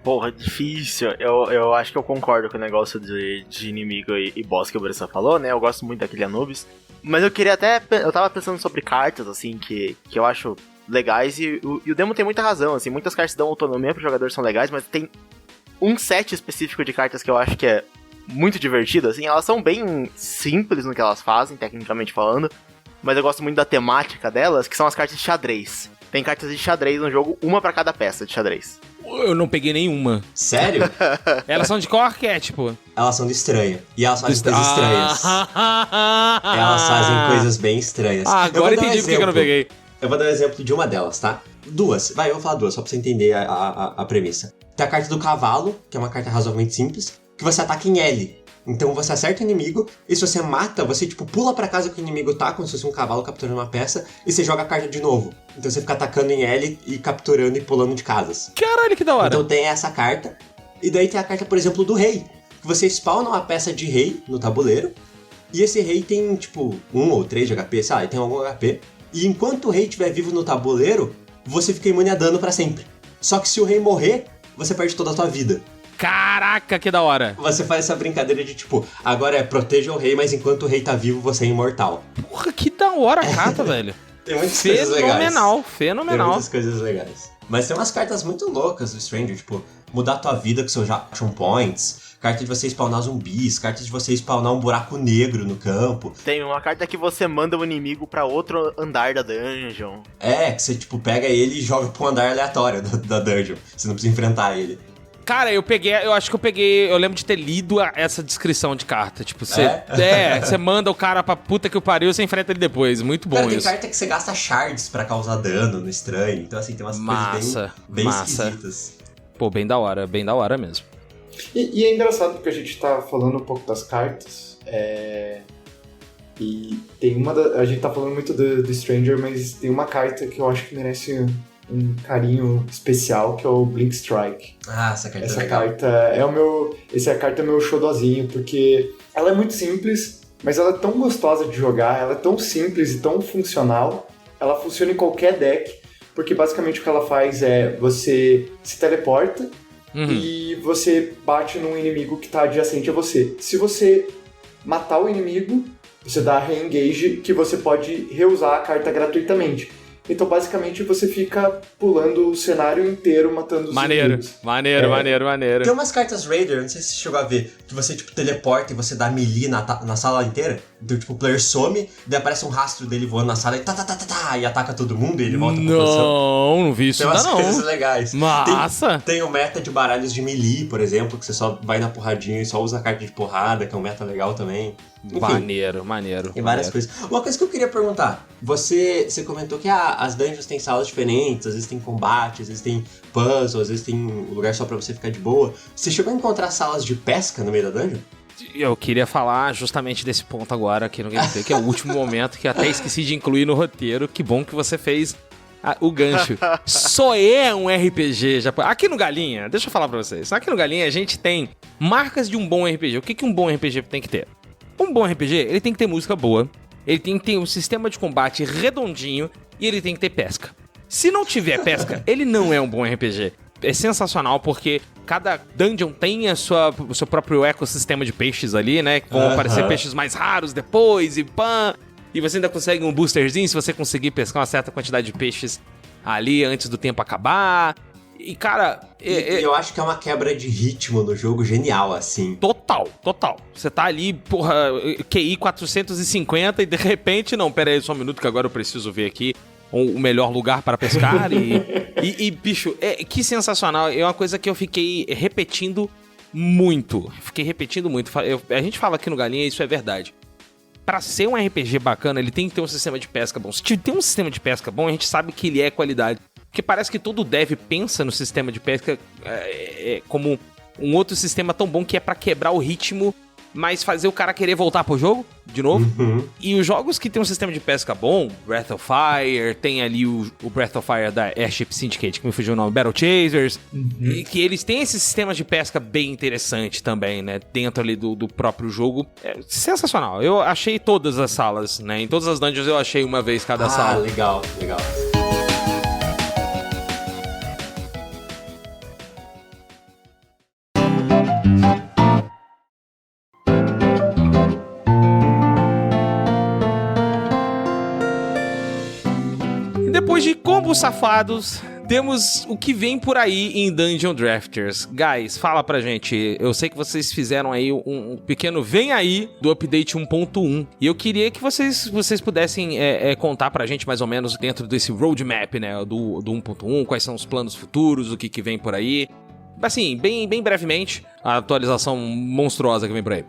Porra, difícil. Eu acho que eu concordo com o negócio de inimigo e boss que o Bressan falou, né? Eu gosto muito daquele Anubis. Mas eu queria até... Eu tava pensando sobre cartas, assim, que eu acho legais. E o Demo tem muita razão, assim. Muitas cartas dão autonomia pro jogador, são legais. Mas tem um set específico de cartas que eu acho que é muito divertido, assim. Elas são bem simples no que elas fazem, tecnicamente falando. Mas eu gosto muito da temática delas, que são as cartas de xadrez. Tem cartas de xadrez no jogo, uma pra cada peça de xadrez. Eu não peguei nenhuma. Sério? Elas são de qual arquétipo? Elas são de estranha. E elas fazem coisas estranhas. Elas fazem coisas bem estranhas. Agora entendi porque eu não peguei. Eu vou dar um exemplo de uma delas, tá? Duas. Eu vou falar duas, só pra você entender a premissa. Tem a carta do cavalo, que é uma carta razoavelmente simples, que você ataca em L. Então você acerta o inimigo, e se você mata, você tipo pula pra casa que o inimigo tá, como se fosse um cavalo capturando uma peça, e você joga a carta de novo. Então você fica atacando em L e capturando e pulando de casas. Caralho, que da hora. Então tem essa carta, e daí tem a carta, por exemplo, do rei, que você spawna uma peça de rei no tabuleiro, e esse rei tem tipo 1 ou 3 de HP, sei lá, ele tem algum HP, e enquanto o rei estiver vivo no tabuleiro, você fica imune a dano pra sempre. Só que se o rei morrer, você perde toda a sua vida. Caraca, que da hora. Você faz essa brincadeira de tipo, agora proteja o rei, mas enquanto o rei tá vivo, você é imortal. Porra, que da hora a carta, velho. Tem muitas coisas legais. Fenomenal. Tem muitas coisas legais. Mas tem umas cartas muito loucas do Stranger, tipo, mudar a tua vida com seus action points, carta de você spawnar zumbis, carta de você spawnar um buraco negro no campo. Tem uma carta que você manda o inimigo pra outro andar da dungeon. Que você tipo pega ele e joga pra um andar aleatório da dungeon. Você não precisa enfrentar ele. Cara, eu lembro de ter lido essa descrição de carta. Tipo, você manda o cara pra puta que o pariu e você enfrenta ele depois. Muito bom cara, isso. Tem carta que você gasta shards pra causar dano no estranho. Então, assim, tem umas coisas bem esquisitas. Pô, bem da hora mesmo. E é engraçado porque a gente tá falando um pouco das cartas. E tem a gente tá falando muito do Stranger, mas tem uma carta que eu acho que merece um carinho especial, que é o Blink Strike. Essa carta Essa é legal. carta essa carta é meu xodózinho, porque ela é muito simples, mas ela é tão gostosa de jogar, ela é tão simples e tão funcional, ela funciona em qualquer deck, porque basicamente o que ela faz é você se teleporta e você bate num inimigo que tá adjacente a você. Se você matar o inimigo, você dá re-engage, que você pode reusar a carta gratuitamente. Então, basicamente, você fica pulando o cenário inteiro, matando os inimigos. Maneiro. Tem umas cartas Raider, não sei se você chegou a ver, que você, tipo, teleporta e você dá melee na sala inteira. Então, tipo, o player some, daí aparece um rastro dele voando na sala e ataca todo mundo e ele volta pra posição. Não vi isso ainda não. Tem umas coisas legais. Massa! Tem o meta de baralhos de melee, por exemplo, que você só vai na porradinha e só usa a carta de porrada, que é um meta legal também. Enfim, Maneiro. tem várias coisas. Uma coisa que eu queria perguntar, você comentou que a as dungeons têm salas diferentes, às vezes tem combate, às vezes tem puzzle, às vezes tem um lugar só pra você ficar de boa. Você chegou a encontrar salas de pesca no meio da dungeon? Eu queria falar justamente desse ponto agora aqui no gameplay, que é o último momento que eu até esqueci de incluir no roteiro. Que bom que você fez o gancho. Só é um RPG japonês. Aqui no Galinha, deixa eu falar pra vocês. Aqui no Galinha a gente tem marcas de um bom RPG. O que um bom RPG tem que ter? Um bom RPG, ele tem que ter música boa, ele tem que ter um sistema de combate redondinho e ele tem que ter pesca. Se não tiver pesca, ele não é um bom RPG. É sensacional porque cada dungeon tem o seu próprio ecossistema de peixes ali, né? Que vão aparecer peixes mais raros depois e pã. E você ainda consegue um boosterzinho se você conseguir pescar uma certa quantidade de peixes ali antes do tempo acabar. E, cara... Eu acho que é uma quebra de ritmo no jogo genial, assim. Total. Você tá ali, porra, QI 450 e de repente... Não, pera aí só um minuto que agora eu preciso ver aqui o melhor lugar para pescar. E bicho, que sensacional. É uma coisa que eu fiquei repetindo muito. A gente fala aqui no Galinha e isso é verdade. Pra ser um RPG bacana, ele tem que ter um sistema de pesca bom. Se tem um sistema de pesca bom, a gente sabe que ele é qualidade. Porque parece que todo dev pensa no sistema de pesca como um outro sistema tão bom que é pra quebrar o ritmo, mas fazer o cara querer voltar pro jogo, de novo. Uhum. E os jogos que tem um sistema de pesca bom, Breath of Fire, tem ali o Breath of Fire da Airship Syndicate, que me fugiu o nome, Battle Chasers, e que eles têm esses sistemas de pesca bem interessantes também, né, dentro ali do próprio jogo. É sensacional. Eu achei todas as salas, né, em todas as dungeons eu achei uma vez cada sala. Legal. Depois de combos safados, temos o que vem por aí em Dungeon Drafters. Guys, fala pra gente. Eu sei que vocês fizeram aí um pequeno vem aí do update 1.1. E eu queria que vocês pudessem contar pra gente mais ou menos dentro desse roadmap, né, do 1.1, quais são os planos futuros, o que vem por aí. Assim, bem brevemente, a atualização monstruosa que vem por aí.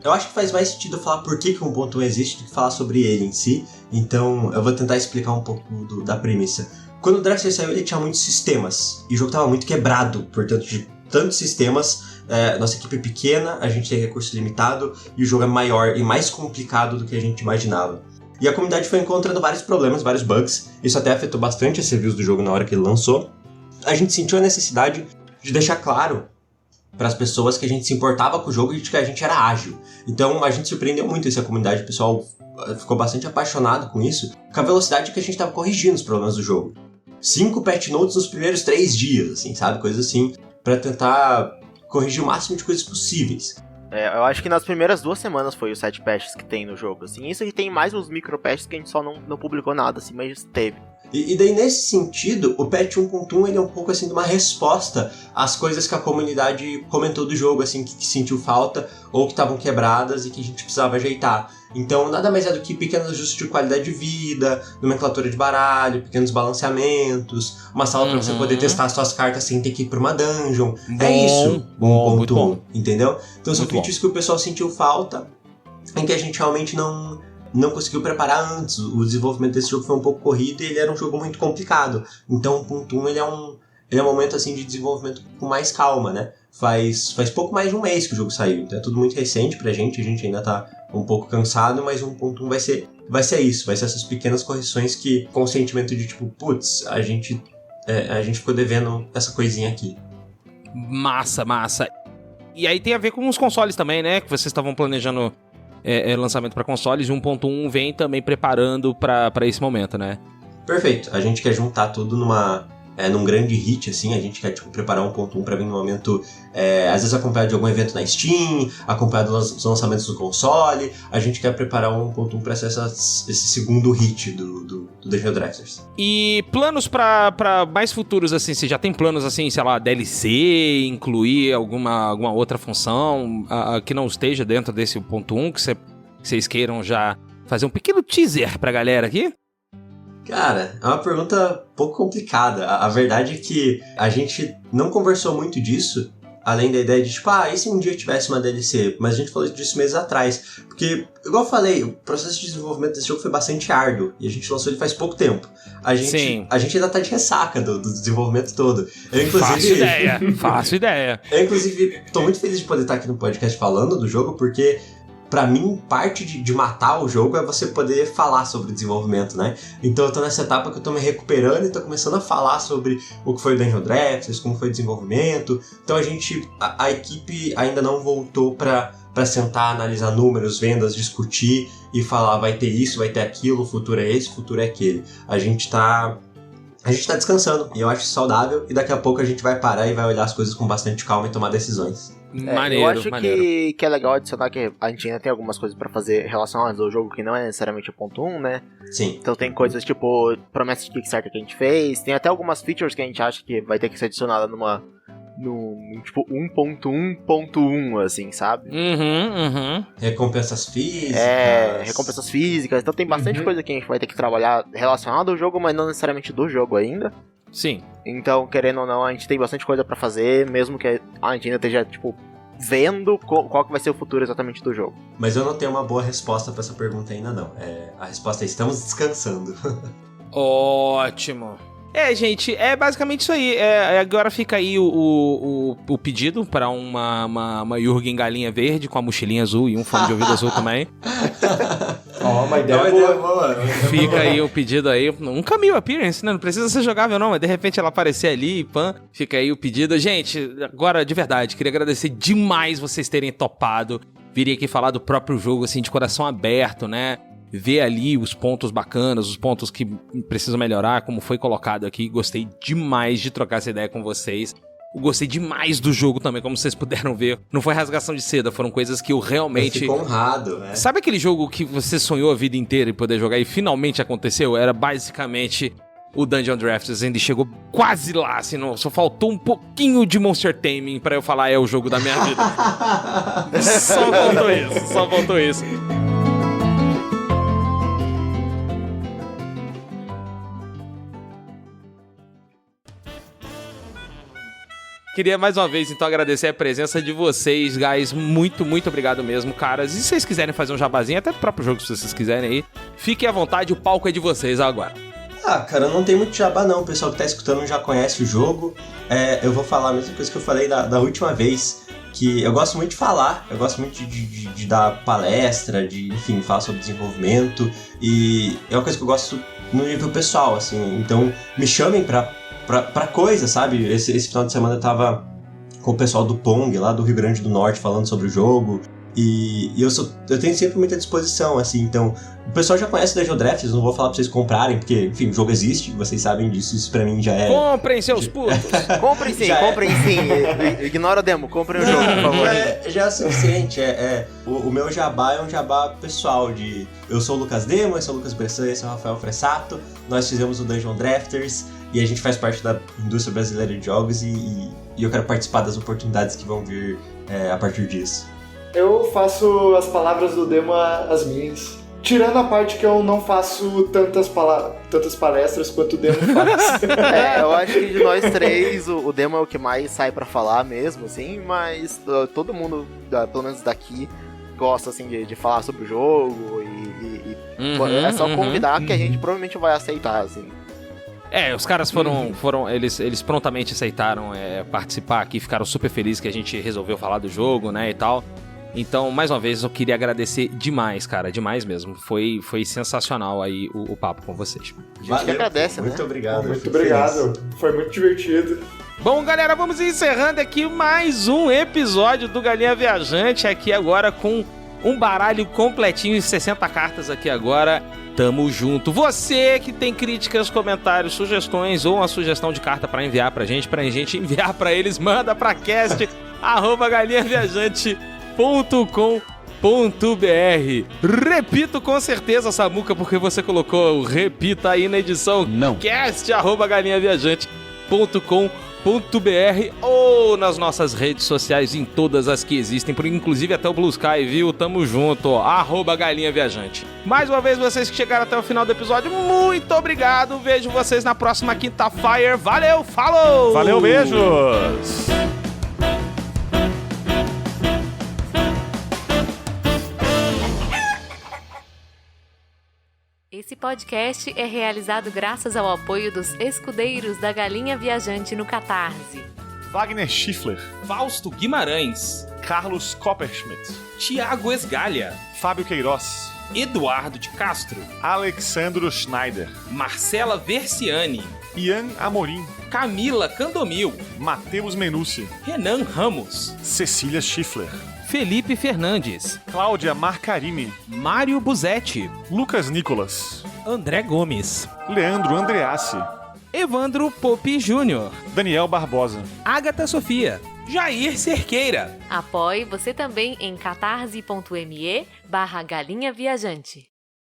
Eu acho que faz mais sentido falar por que o 1.1 existe do que falar sobre ele em si. Então eu vou tentar explicar um pouco da premissa. Quando o Drafter saiu, ele tinha muitos sistemas. E o jogo estava muito quebrado, portanto, de tantos sistemas. Nossa equipe é pequena, a gente tem recurso limitado. E o jogo é maior e mais complicado do que a gente imaginava. E a comunidade foi encontrando vários problemas, vários bugs. Isso até afetou bastante as reviews do jogo na hora que ele lançou. A gente sentiu a necessidade de deixar claro para as pessoas que a gente se importava com o jogo e de que a gente era ágil. Então a gente surpreendeu muito essa comunidade, o pessoal ficou bastante apaixonado com isso, com a velocidade que a gente estava corrigindo os problemas do jogo. 5 patch notes nos primeiros 3 dias, assim, sabe? Coisa assim, para tentar corrigir o máximo de coisas possíveis. Eu acho que nas primeiras 2 semanas foi os 7 patches que tem no jogo, assim. Isso que tem mais uns micro patches que a gente só não publicou nada, assim, mas teve. E daí, nesse sentido, o patch 1.1 ele é um pouco assim de uma resposta às coisas que a comunidade comentou do jogo, assim, que sentiu falta ou que estavam quebradas e que a gente precisava ajeitar. Então, nada mais é do que pequenos ajustes de qualidade de vida, nomenclatura de baralho, pequenos balanceamentos, uma sala para você poder testar as suas cartas sem ter que ir para uma dungeon. É isso, 1.1, entendeu? Então, são features que o pessoal sentiu falta, em que a gente realmente não conseguiu preparar antes. O desenvolvimento desse jogo foi um pouco corrido e ele era um jogo muito complicado. Então o 1.1 ele é um momento assim de desenvolvimento com mais calma, né? Faz pouco mais de um mês que o jogo saiu, então é tudo muito recente pra gente, a gente ainda tá um pouco cansado, mas o 1.1 vai ser isso, vai ser essas pequenas correções que, com o sentimento de tipo, putz, a gente ficou devendo essa coisinha aqui. Massa. E aí tem a ver com os consoles também, né? Que vocês estavam planejando lançamento para consoles, e 1.1 vem também preparando para esse momento, né? Perfeito. A gente quer juntar tudo num grande hit, assim. A gente quer preparar 1.1 para vir no momento, às vezes acompanhado de algum evento na Steam, acompanhado dos lançamentos do console. A gente quer preparar 1.1 para ser esse segundo hit do Dungeon Drafters. E planos para mais futuros, assim? Você já tem planos, assim, sei lá, DLC, incluir alguma outra função que não esteja dentro desse 1.1, que vocês queiram já fazer um pequeno teaser pra galera aqui? Cara, é uma pergunta um pouco complicada. A verdade é que a gente não conversou muito disso além da ideia de, tipo, e se um dia tivesse uma DLC? Mas a gente falou disso meses atrás. Porque, igual eu falei, o processo de desenvolvimento desse jogo foi bastante árduo. E a gente lançou ele faz pouco tempo. A gente ainda tá de ressaca do desenvolvimento todo. Eu, inclusive... Faço ideia. Eu, inclusive, tô muito feliz de poder estar aqui no podcast falando do jogo, porque... Pra mim, parte de matar o jogo é você poder falar sobre o desenvolvimento, né? Então eu tô nessa etapa que eu tô me recuperando e tô começando a falar sobre o que foi o Dungeon Drafters, como foi o desenvolvimento. Então a equipe ainda não voltou pra sentar, analisar números, vendas, discutir e falar vai ter isso, vai ter aquilo, o futuro é esse, o futuro é aquele. A gente tá descansando e eu acho saudável e daqui a pouco a gente vai parar e vai olhar as coisas com bastante calma e tomar decisões. Maneiro, eu acho maneiro. Que é legal adicionar que a gente ainda tem algumas coisas pra fazer relacionadas ao jogo que não é necessariamente o ponto 1, né? Sim. Então tem coisas tipo promessas de Kickstarter que a gente fez, tem até algumas features que a gente acha que vai ter que ser adicionada no tipo 1.1.1, assim, sabe? Recompensas físicas. Recompensas físicas. Então tem bastante coisa que a gente vai ter que trabalhar relacionada ao jogo, mas não necessariamente do jogo ainda. Sim. Então, querendo ou não, a gente tem bastante coisa pra fazer, mesmo que a gente ainda esteja, tipo, vendo qual que vai ser o futuro exatamente do jogo. Mas eu não tenho uma boa resposta pra essa pergunta ainda, não. A resposta é estamos descansando. Ótimo. Gente, é basicamente isso aí. Agora fica aí o pedido para uma Jürgen Galinha Verde com a mochilinha azul e um fone de ouvido azul também. Uma ideia boa. Fica aí o pedido aí. Um Camille Appearance, né? Não precisa ser jogável não, mas de repente ela aparecer ali, pã. Fica aí o pedido. Gente, agora de verdade, queria agradecer demais vocês terem topado. Viria aqui falar do próprio jogo, assim, de coração aberto, né? Ver ali os pontos bacanas, os pontos que precisam melhorar, como foi colocado aqui. Gostei demais de trocar essa ideia com vocês. Gostei demais do jogo também, como vocês puderam ver. Não foi rasgação de seda, foram coisas que eu realmente... Eu fico honrado, né? Sabe aquele jogo que você sonhou a vida inteira e poder jogar e finalmente aconteceu? Era basicamente o Dungeon Drafters, ainda chegou quase lá, assim, só faltou um pouquinho de Monster Taming pra eu falar é o jogo da minha vida. Só faltou isso. Queria mais uma vez, então, agradecer a presença de vocês, guys. Muito, muito obrigado mesmo, caras. E se vocês quiserem fazer um jabazinho, até do próprio jogo, se vocês quiserem aí, fiquem à vontade, o palco é de vocês agora. Cara, não tem muito jabá não. O pessoal que tá escutando já conhece o jogo. Eu vou falar a mesma coisa que eu falei da última vez, que eu gosto muito de falar, eu gosto muito de dar palestra, enfim, falar sobre desenvolvimento. E é uma coisa que eu gosto no nível pessoal, assim. Então, me chamem pra coisa, sabe? Esse final de semana eu tava com o pessoal do Pong, lá do Rio Grande do Norte, falando sobre o jogo. E eu tenho sempre muita disposição, assim. Então, o pessoal já conhece Dungeon Drafters, não vou falar pra vocês comprarem, porque, enfim, o jogo existe, vocês sabem disso, isso pra mim já é... Comprem, seus putos! Comprem sim. Ignora o demo, comprem o jogo, por favor. Já é o suficiente, o meu jabá é um jabá pessoal, eu sou o Lucas Demo, eu sou o Lucas Bressan, esse é o Rafael Fressato, nós fizemos o Dungeon Drafters, e a gente faz parte da indústria brasileira de jogos, e eu quero participar das oportunidades que vão vir a partir disso. Eu faço as palavras do Demo as minhas. Tirando a parte que eu não faço tantas palestras quanto o Demo faz. Eu acho que de nós três, o Demo é o que mais sai pra falar mesmo, assim, mas todo mundo, pelo menos daqui, gosta, assim, de falar sobre o jogo e é só convidar que a gente provavelmente vai aceitar, assim. Os caras eles prontamente aceitaram participar aqui, ficaram super felizes que a gente resolveu falar do jogo, né, e tal. Então, mais uma vez, eu queria agradecer demais, cara, demais mesmo. Foi sensacional aí o papo com vocês. A gente que agradece, né? Muito obrigado. Muito obrigado. Foi muito divertido. Bom, galera, vamos encerrando aqui mais um episódio do Galinha Viajante, aqui agora com um baralho completinho e 60 cartas aqui agora. Tamo junto. Você que tem críticas, comentários, sugestões ou uma sugestão de carta pra enviar pra gente enviar pra eles, manda pra cast@galinhaviajante.com.br. Repito com certeza, Samuca, porque você colocou o repita aí na edição. Não. cast@galinhaviajante.com.br ou nas nossas redes sociais, em todas as que existem, inclusive até o Blue Sky, viu? Tamo junto, @galinhaviajante. Mais uma vez, vocês que chegaram até o final do episódio, muito obrigado. Vejo vocês na próxima quinta-feira. Valeu, falou! Valeu, beijos! Esse podcast é realizado graças ao apoio dos escudeiros da Galinha Viajante no Catarse. Wagner Schiffler, Fausto Guimarães, Carlos Copperschmidt, Tiago Esgalha, Fábio Queiroz, Eduardo de Castro, Alexandro Schneider, Marcela Versiani, Ian Amorim, Camila Candomil, Matheus Menucci, Renan Ramos, Cecília Schiffler, Felipe Fernandes, Cláudia Marcarini, Mário Buzetti, Lucas Nicolas, André Gomes, Leandro Andreassi, Evandro Popi Júnior, Daniel Barbosa. Agatha Sofia, Jair Cerqueira. Apoie você também em catarse.me/galinha viajante.